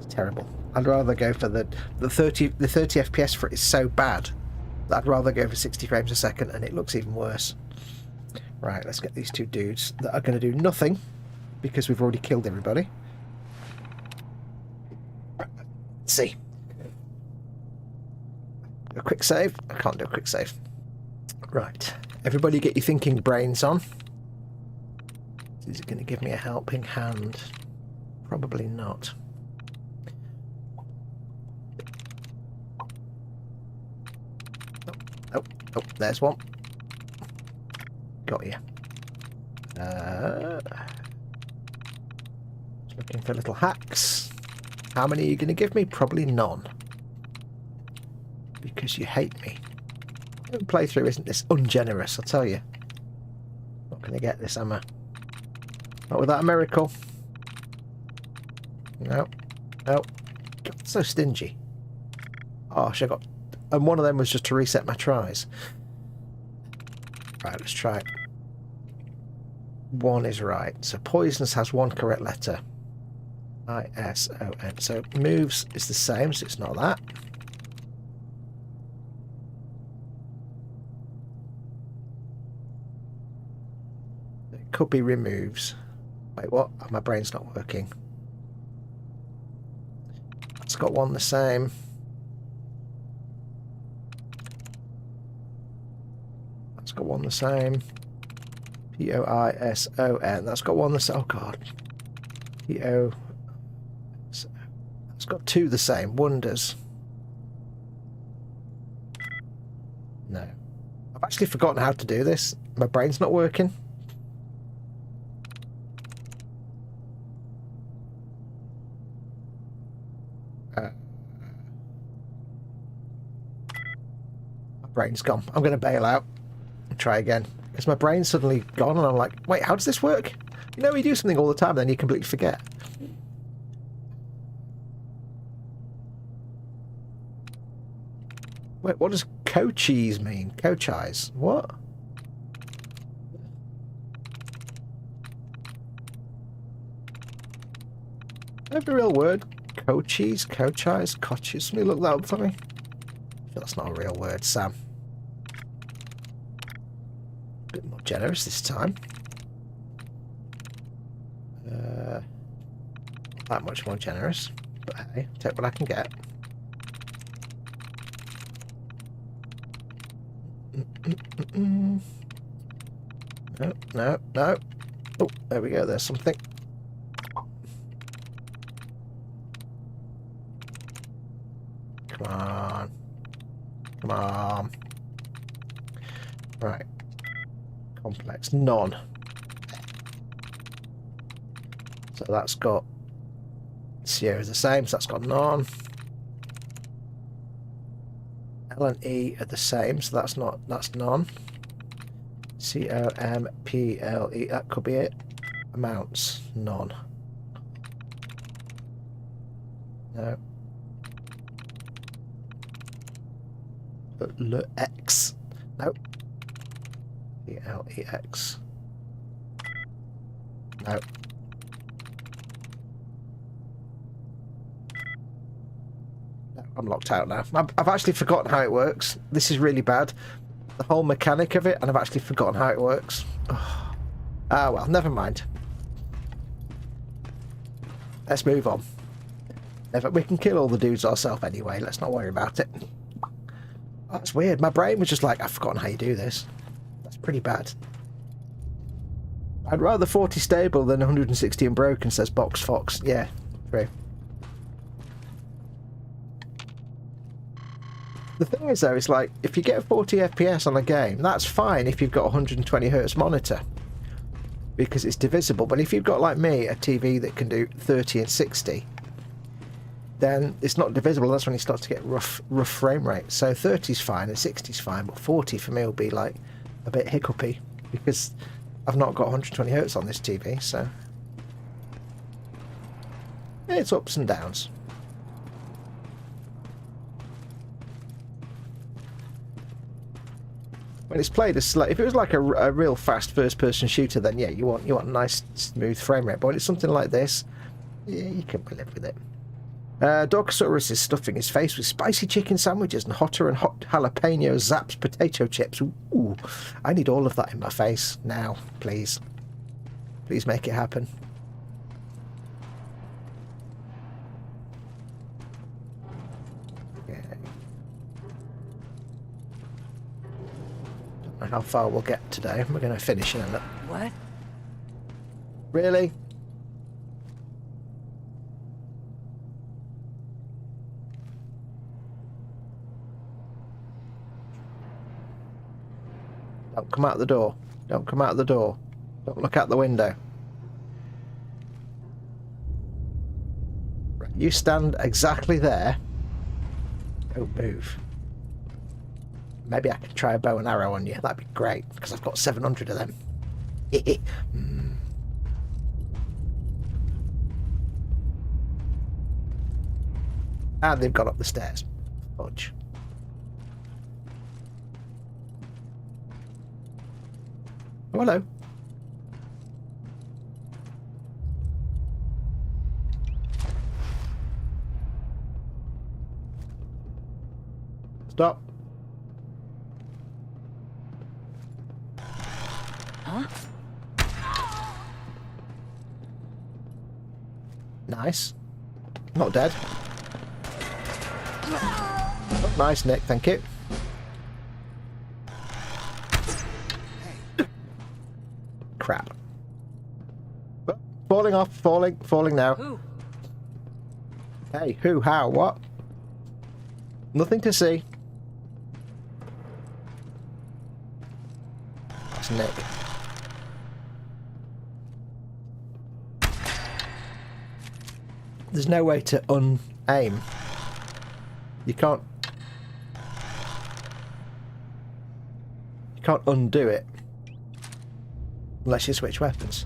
terrible. I'd rather go for the 30 FPS for it is so bad that I'd rather go for 60 frames a second, and it looks even worse. Right, let's get these two dudes that are going to do nothing because we've already killed everybody. Let's see. A quick save? I can't do a quick save. Right, everybody get your thinking brains on. Is it going to give me a helping hand? Probably not. Oh, there's one. Got you. Looking for little hacks. How many are you going to give me? Probably none. Because you hate me. The playthrough isn't this ungenerous, I'll tell you. Not going to get this, am I? Not without a miracle. No. No. God, so stingy. Oh, I got... and one of them was just to reset my tries. Right, let's try it. One is right. So poisonous has one correct letter. I-S-O-N. So moves is the same, so it's not that. It could be removes. Wait, what? Oh, my brain's not working. It's got one the same. That's got one the same. P-O-I-S-O-N. That's got one the same. Oh, God. P-O... It's got two the same. Wonders. No. I've actually forgotten how to do this. My brain's not working. Brain's gone. I'm going to bail out and try again. Because my brain's suddenly gone and I'm like, wait, how does this work? You know, you do something all the time and then you completely forget. Wait, what does coacheese mean? Coachize? What? Every real word? Coacheese? Coachize? Coaches? Somebody look that up for me. That's not a real word, Sam. A bit more generous this time. Not that much more generous. But hey, take what I can get. No, no, no. Oh, there we go. There's something. Come on. Come on. Right. Complex. None. So that's got... Sierra's the same, so that's got none. L and E are the same, so that's none. C-O-M-P-L-E, that could be it. Amounts, none. No. L-X. Nope. E-L-E-X. No. I'm locked out now. I've actually forgotten how it works. This is really bad. The whole mechanic of it, and I've actually forgotten how it works. Oh. Ah, well, never mind. Let's move on. We can kill all the dudes ourselves anyway. Let's not worry about it. Oh, that's weird. My brain was just like, I've forgotten how you do this. That's pretty bad. I'd rather 40 stable than 160 and broken, says Box Fox. Yeah, true. The thing is, though, it's like, if you get 40 FPS on a game, that's fine if you've got a 120Hz monitor. Because it's divisible. But if you've got, like me, a TV that can do 30 and 60, then it's not divisible. That's when you start to get rough frame rate. So 30's fine and 60's fine, but 40 for me will be, like, a bit hiccupy. Because I've not got 120Hz on this TV, so... It's ups and downs. When it's played as slow, if it was like a real fast first-person shooter, then yeah, you want a nice smooth frame rate. But when it's something like this, yeah, you can live with it. Dogsaurus is stuffing his face with spicy chicken sandwiches and hot jalapeno zaps potato chips. Ooh, I need all of that in my face now, please. Please make it happen. How far we'll get today. We're going to finish in a minute. What? Really? Don't come out the door. Don't come out the door. Don't look out the window. Right, you stand exactly there. Don't move. Maybe I could try a bow and arrow on you. That'd be great, because I've got 700 of them. And they've gone up the stairs. Fudge. Oh, hello. Stop. Huh? Nice. Not dead. Oh, nice, Nick. Thank you. Crap. Oh, falling off. Falling now. Who? Hey, who? How? What? Nothing to see. That's Nick. There's no way to un-aim. You can't... can't undo it unless you switch weapons.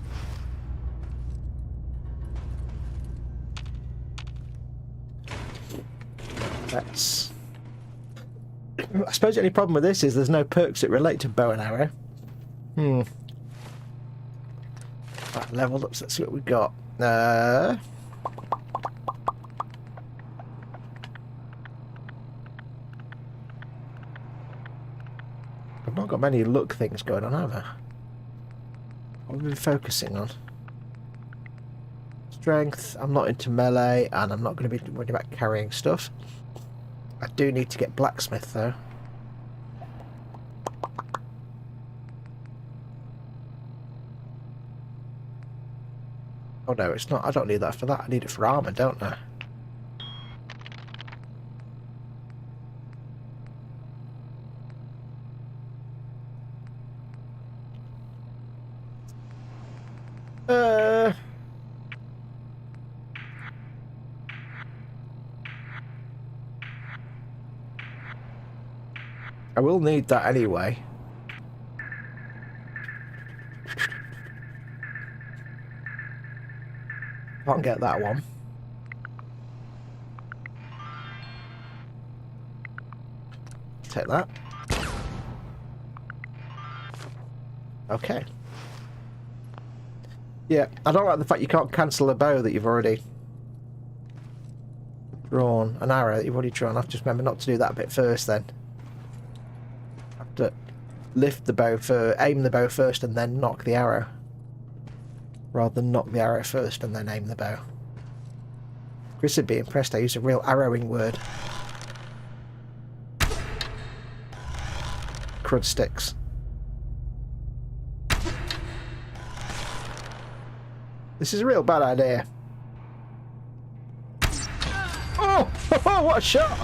That's... I suppose the only problem with this is there's no perks that relate to bow and arrow. Right, leveled up, so let's see what we got. I've not got many luck things going on, have I? What have we been focusing on? Strength, I'm not into melee, and I'm not going to be worried about carrying stuff. I do need to get blacksmith, though. Oh no, it's not. I don't need that for that. I need it for armor, don't I? I will need that anyway. Can't get that one. Take that. Okay. Yeah, I don't like the fact you can't cancel a bow that you've already drawn, an arrow that you've already drawn. I have to just remember not to do that bit first then. I have to lift the bow aim the bow first and then knock the arrow. Rather than knock the arrow first and then aim the bow. Chris would be impressed I used a real arrowing word. Crud sticks. This is a real bad idea. Oh! What a shot!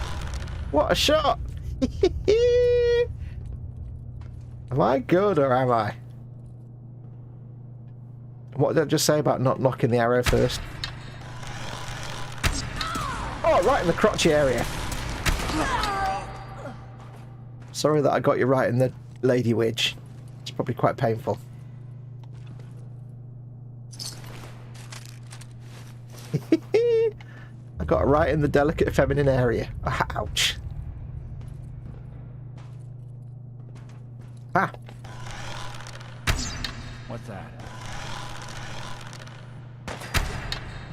What a shot! Am I good or am I? What did I just say about not knocking the arrow first? Oh, right in the crotchy area. Sorry that I got you right in the lady wedge. It's probably quite painful. I got it right in the delicate feminine area. Ouch. Ah. What's that?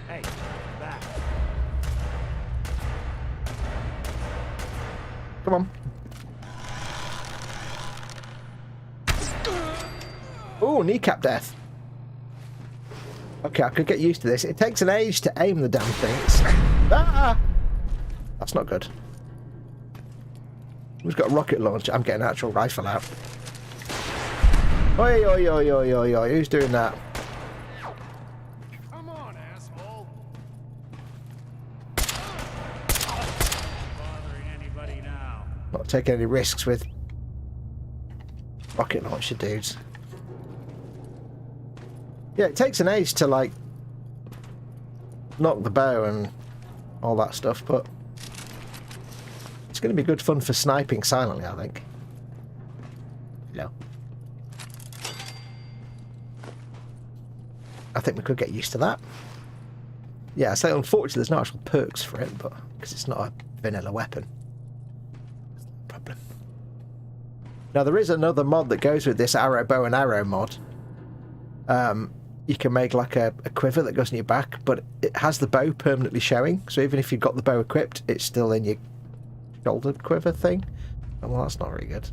Hey, back. Come on. Ooh, kneecap death. Okay, I could get used to this. It takes an age to aim the damn things. Ah! That's not good. Who's got a rocket launcher? I'm getting an actual rifle out. Oi, oi, oi, oi, oi, oi. Who's doing that? Come on, asshole. Bothering anybody now? Not taking any risks with rocket launcher dudes. Yeah, it takes an age to, like, knock the bow and all that stuff, but it's going to be good fun for sniping silently, I think. No. I think we could get used to that. Yeah, I say unfortunately there's no actual perks for it, but because it's not a vanilla weapon. That's no problem. Now there is another mod that goes with this arrow bow and arrow mod. You can make like a quiver that goes in your back, but it has the bow permanently showing. So even if you've got the bow equipped, it's still in your shoulder quiver thing. Oh, well, that's not very good.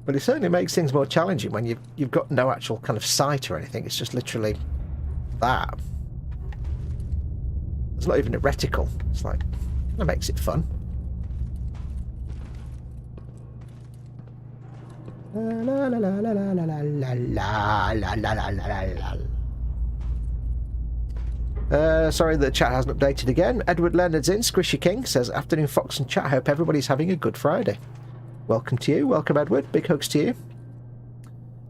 But it certainly makes things more challenging when you've got no actual kind of sight or anything. It's just literally that. It's not even a reticle. It's like, that makes it fun. Sorry that the chat hasn't updated again. Edward Leonard's in. Squishy King says, afternoon Fox and chat. Hope everybody's having a good Friday. Welcome to you. Welcome, Edward. Big hugs to you.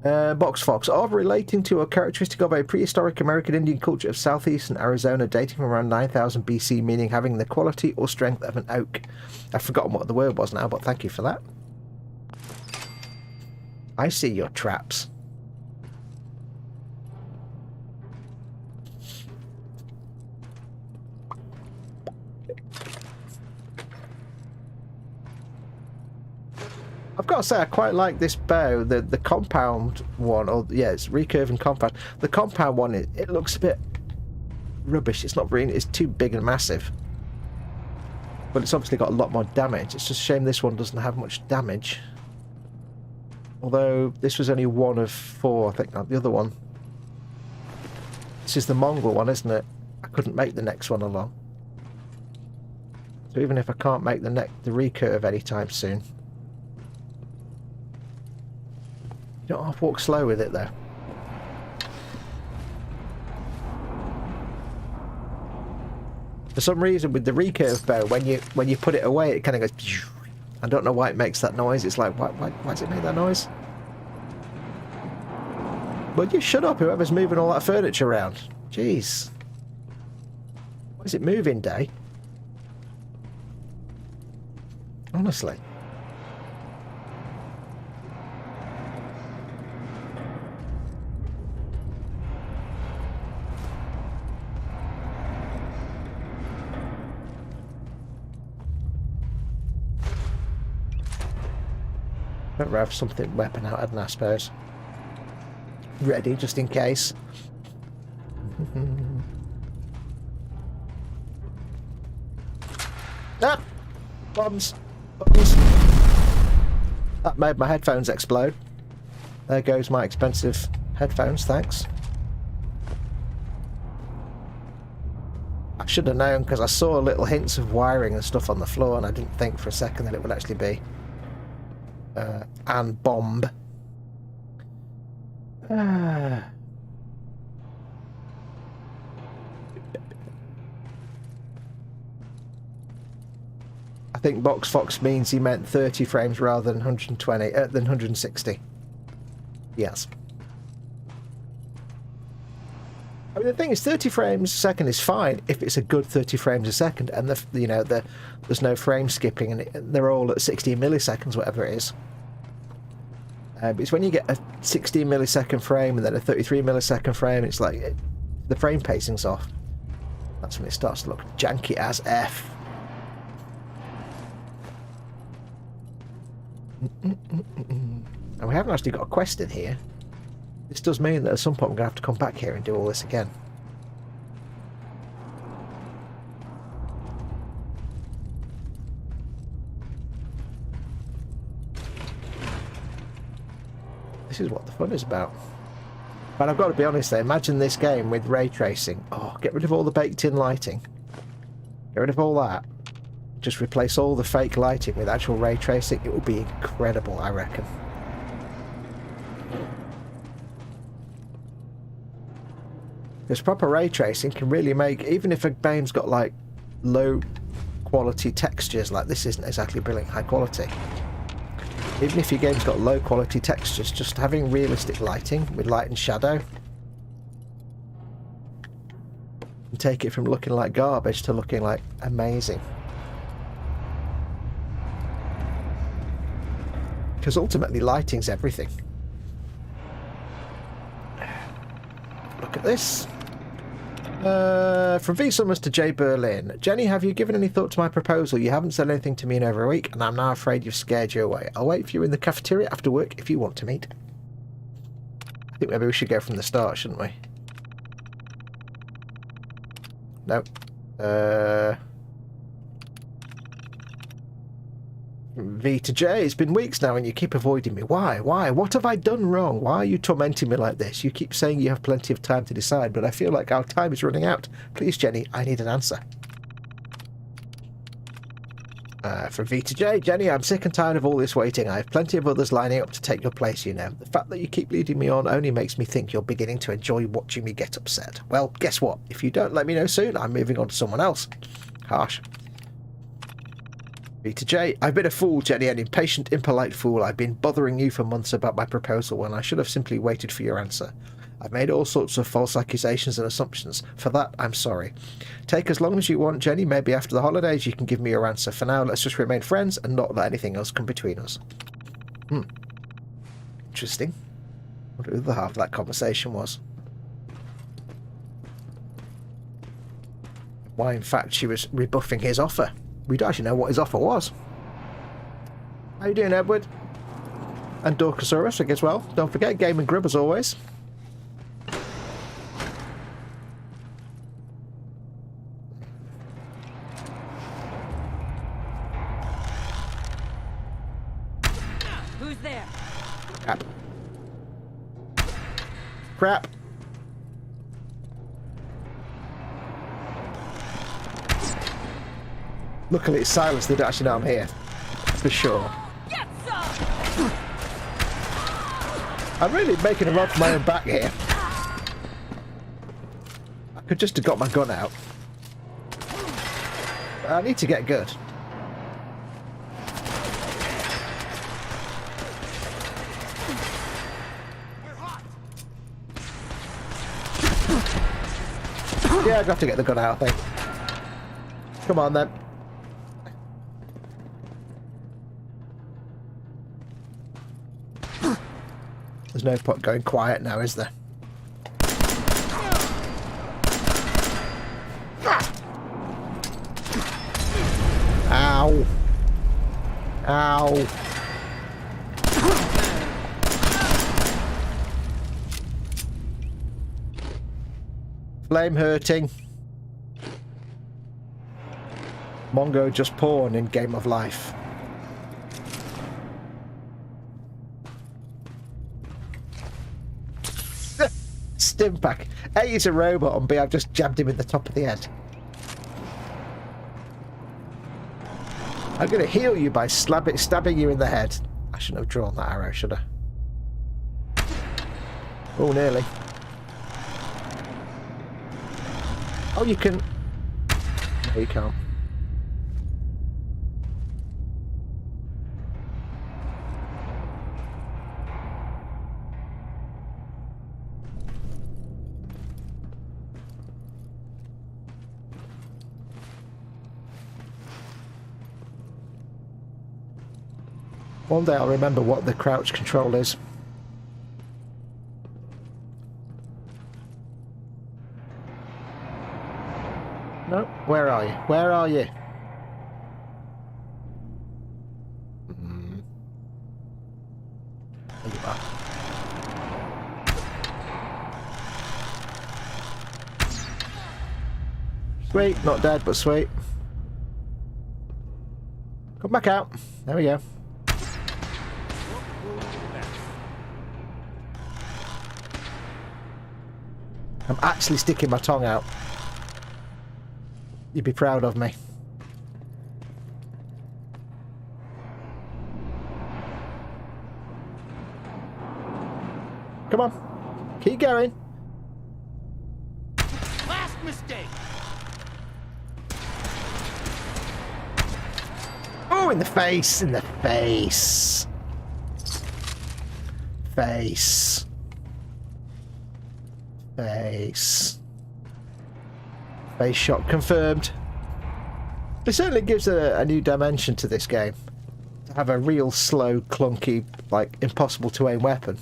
Box Fox, of relating to a characteristic of a prehistoric American Indian culture of southeastern Arizona dating from around 9000 BC, meaning having the quality or strength of an oak. I've forgotten what the word was now, but thank you for that. I see your traps. I've got to say, I quite like this bow, the compound one, or yeah, it's recurving compound. The compound one, it looks a bit rubbish. It's not really, it's too big and massive. But it's obviously got a lot more damage. It's just a shame this one doesn't have much damage. Although, this was only 1 of 4, I think, not the other one. This is the Mongol one, isn't it? I couldn't make the next one along. So even if I can't make the recurve anytime soon. You don't have to walk slow with it though. For some reason with the recurve bow, when you put it away, it kind of goes. I don't know why it makes that noise. It's like, why does it make that noise? Well, you shut up, whoever's moving all that furniture around. Jeez. Why is it moving, Day? Honestly. Better have something weapon out, hadn't I suppose? Ready, just in case. Ah! Bombs! Bombs! That made my headphones explode. There goes my expensive headphones, thanks. I should have known because I saw little hints of wiring and stuff on the floor and I didn't think for a second that it would actually be and bomb. I think Box Fox means he meant 30 frames rather than 120, than 160. Yes. I mean, the thing is, 30 frames a second is fine if it's a good 30 frames a second, and there's no frame skipping, and they're all at 16 milliseconds, whatever it is. But it's when you get a 16 millisecond frame and then a 33 millisecond frame, it's like the frame pacing's off. That's when it starts to look janky as F. And we haven't actually got a quest in here. This does mean that at some point I'm going to have to come back here and do all this again. This is what the fun is about. But I've got to be honest though, imagine this game with ray tracing. Oh, get rid of all the baked in lighting. Get rid of all that. Just replace all the fake lighting with actual ray tracing. It will be incredible, I reckon. Because proper ray tracing can really make, even if a game's got like low quality textures, like this isn't exactly brilliant high quality. Even if your game's got low quality textures, just having realistic lighting with light and shadow and take it from looking like garbage to looking like amazing. Because ultimately lighting's everything. Look at this. From V Summers to J Berlin. Jenny, have you given any thought to my proposal? You haven't said anything to me in over a week, and I'm now afraid you've scared you away. I'll wait for you in the cafeteria after work if you want to meet. I think maybe we should go from the start, shouldn't we? No. V to J, it's been weeks now and you keep avoiding me. Why? Why? What have I done wrong? Why are you tormenting me like this? You keep saying you have plenty of time to decide, but I feel like our time is running out. Please, Jenny, I need an answer. From V to J, Jenny, I'm sick and tired of all this waiting. I have plenty of others lining up to take your place, you know. The fact that you keep leading me on only makes me think you're beginning to enjoy watching me get upset. Well, guess what? If you don't let me know soon, I'm moving on to someone else. Harsh. Peter J. I've been a fool, Jenny, an impatient, impolite fool. I've been bothering you for months about my proposal when I should have simply waited for your answer. I've made all sorts of false accusations and assumptions. For that, I'm sorry. Take as long as you want, Jenny. Maybe after the holidays you can give me your answer. For now, let's just remain friends and not let anything else come between us. Interesting. What the other half of that conversation was. Why, in fact, she was rebuffing his offer. We don't actually know what his offer was. How you doing, Edward? And Dorkosaurus, I guess. Well, don't forget, Game and Grub as always. Who's there? Crap. Crap. Luckily it's silence, they don't actually know I'm here. For sure. I'm really making a run for my own back here. I could just have got my gun out. I need to get good. Yeah, I've got to get the gun out, I think. Come on, then. There's no point going quiet now, is there? Ow. Ow. Flame hurting. Mongo just porn in Game of Life. Stimpack. A, he's a robot, and B, I've just jabbed him in the top of the head. I'm going to heal you by stabbing you in the head. I shouldn't have drawn that arrow, should I? Oh, nearly. Oh, you can... No, you can't. One day I'll remember what the crouch control is. No, where are you? Where are you? There you are. Sweet, not dead, but sweet. Come back out. There we go. I'm actually sticking my tongue out. You'd be proud of me. Come on. Keep going. Last mistake. Oh, in the face. In the face. Face. Face. Face shot confirmed. It certainly gives a new dimension to this game. To have a real slow, clunky, like impossible to aim weapon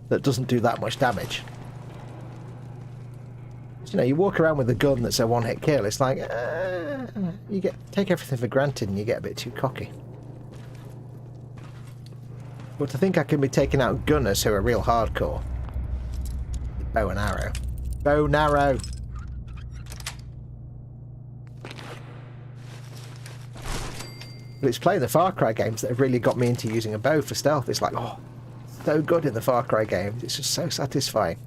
that doesn't do that much damage. You know, you walk around with a gun that's a one-hit kill. It's like you take everything for granted and you get a bit too cocky. But to think I can be taking out gunners who are real hardcore. Bow and arrow. Bow and arrow. But it's playing the Far Cry games that have really got me into using a bow for stealth. It's like, oh, so good in the Far Cry games. It's just so satisfying.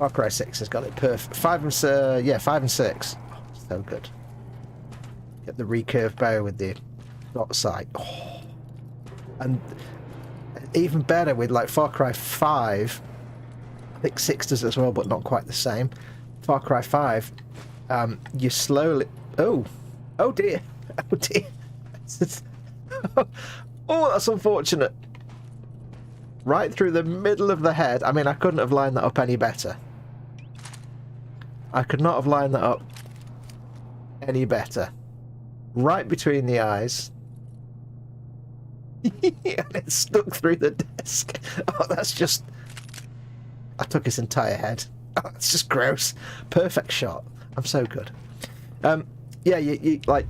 Far Cry 6 has got it perfect. 5 and 6. Oh, so good. Get the recurved bow with the dot sight. Oh. And even better with like Far Cry 5. I think 6 does as well, but not quite the same. Far Cry 5 you slowly... Oh dear. Oh dear. Oh, that's unfortunate. Right through the middle of the head. I mean, I couldn't have lined that up any better. I could not have lined that up any better. Right between the eyes. And it stuck through the desk. Oh, that's just... I took his entire head. Oh, that's just gross. Perfect shot. I'm so good. Yeah, you like...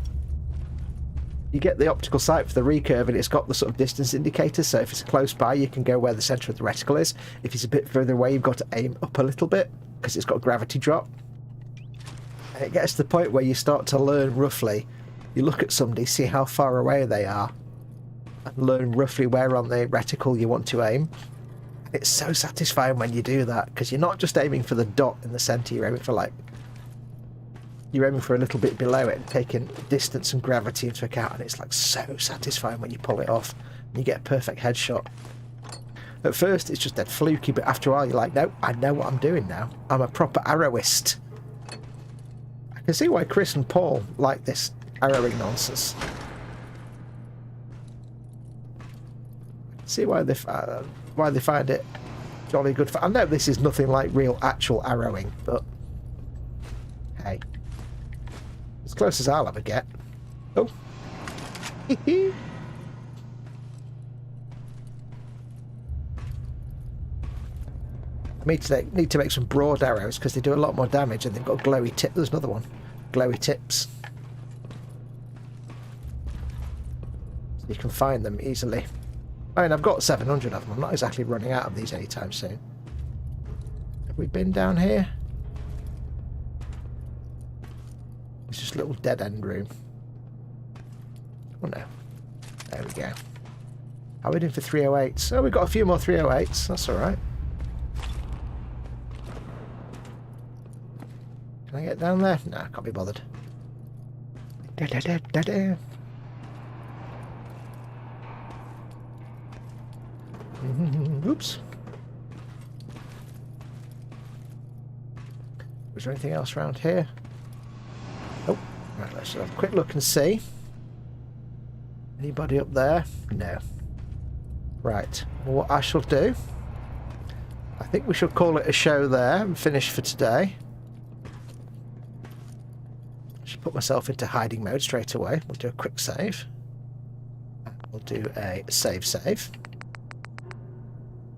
You get the optical sight for the recurve, and it's got the sort of distance indicator, so if it's close by, you can go where the centre of the reticle is. If it's a bit further away, you've got to aim up a little bit, because it's got gravity drop. And it gets to the point where you start to learn roughly. You look at somebody, see how far away they are, and learn roughly where on the reticle you want to aim. It's so satisfying when you do that, because you're not just aiming for the dot in the centre, you're aiming for like... You're aiming for a little bit below it and taking distance and gravity into account, and it's like so satisfying when you pull it off and you get a perfect headshot. At first it's just dead fluky, but after a while you're like, no, I know what I'm doing now. I'm a proper arrowist. I can see why Chris and Paul like this arrowing nonsense. See why they find it jolly good. I know this is nothing like real actual arrowing, but hey. As close as I'll ever get. Oh. I need to make some broad arrows because they do a lot more damage and they've got glowy tips. There's another one. Glowy tips. So you can find them easily. I mean, I've got 700 of them. I'm not exactly running out of these anytime soon. Have we been down here? It's just a little dead-end room. Oh no. There we go. How are we doing for 308s? Oh, we've got a few more 308s. That's alright. Can I get down there? No, I can't be bothered. Da, da, da, da, da. Oops. Was there anything else around here? Oh, right, let's have a quick look and see. Anybody up there? No. Right, well, what I shall do, I think we shall call it a show there and finish for today. I should put myself into hiding mode straight away. We'll do a quick save. We'll do a save.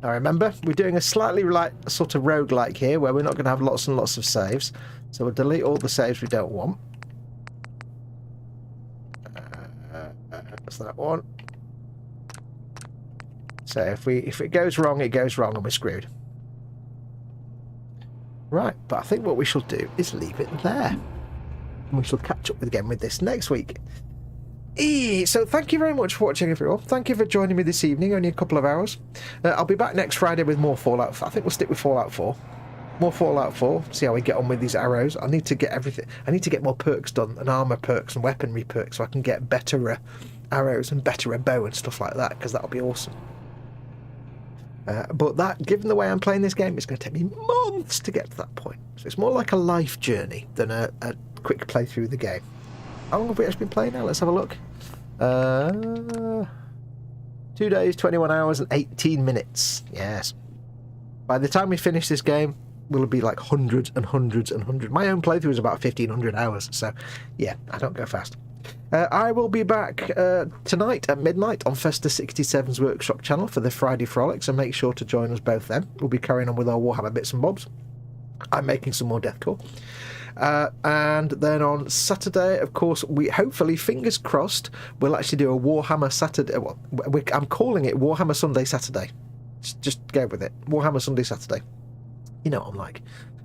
Now remember, we're doing a slightly like sort of roguelike here, where we're not going to have lots and lots of saves. So we'll delete all the saves we don't want. That's that one. So if it goes wrong, it goes wrong and we're screwed. Right, but I think what we shall do is leave it there. And we shall catch up again with this next week. So thank you very much for watching, everyone. Thank you for joining me this evening, only a couple of hours. I'll be back next Friday with more Fallout 4. I think we'll stick with Fallout 4. More Fallout 4, see how we get on with these arrows. I need to get everything. I need to get more perks done, and armor perks and weaponry perks, so I can get better arrows and better bow and stuff like that, because that'll be awesome. But that, given the way I'm playing this game, it's going to take me months to get to that point. So it's more like a life journey than a quick playthrough of the game. How long have we actually been playing now? Let's have a look. 2 days, 21 hours and 18 minutes. Yes. By the time we finish this game, will be like hundreds and hundreds and hundreds. My own playthrough is about 1,500 hours, so yeah, I don't go fast. I will be back tonight at midnight on Festa 67's Workshop channel for the Friday Frolics, and make sure to join us both then. We'll be carrying on with our Warhammer bits and bobs. I'm making some more Deathcore. And then on Saturday, of course, we hopefully, fingers crossed, we'll actually do a Warhammer Saturday. Well, I'm calling it Warhammer Sunday Saturday. Just go with it. Warhammer Sunday Saturday. You know what I'm like.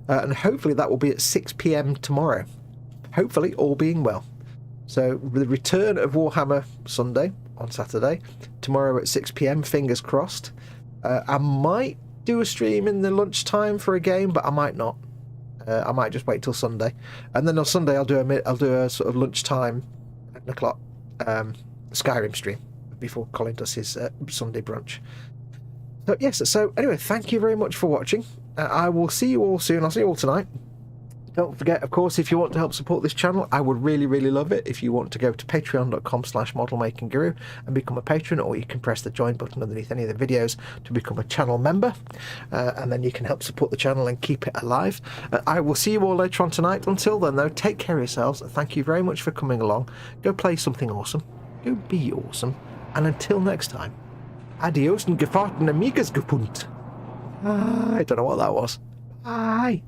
And hopefully that will be at 6 PM tomorrow. Hopefully, all being well. So the return of Warhammer Sunday on Saturday. Tomorrow at 6 PM, fingers crossed. I might do a stream in the lunchtime for a game, but I might not. I might just wait till Sunday. And then on Sunday I'll do a sort of lunchtime, 11 o'clock Skyrim stream before Colin does his Sunday brunch. So yes, so anyway, thank you very much for watching. I will see you all soon. I'll see you all tonight. Don't forget, of course, if you want to help support this channel, I would really, really love it if you want to go to patreon.com/modelmakingguru and become a patron, or you can press the join button underneath any of the videos to become a channel member, and then you can help support the channel and keep it alive. I will see you all later on tonight. Until then, though, take care of yourselves. Thank you very much for coming along. Go play something awesome. Go be awesome. And until next time, adios and gefahrten amigas gepunt. I don't know what that was. Bye.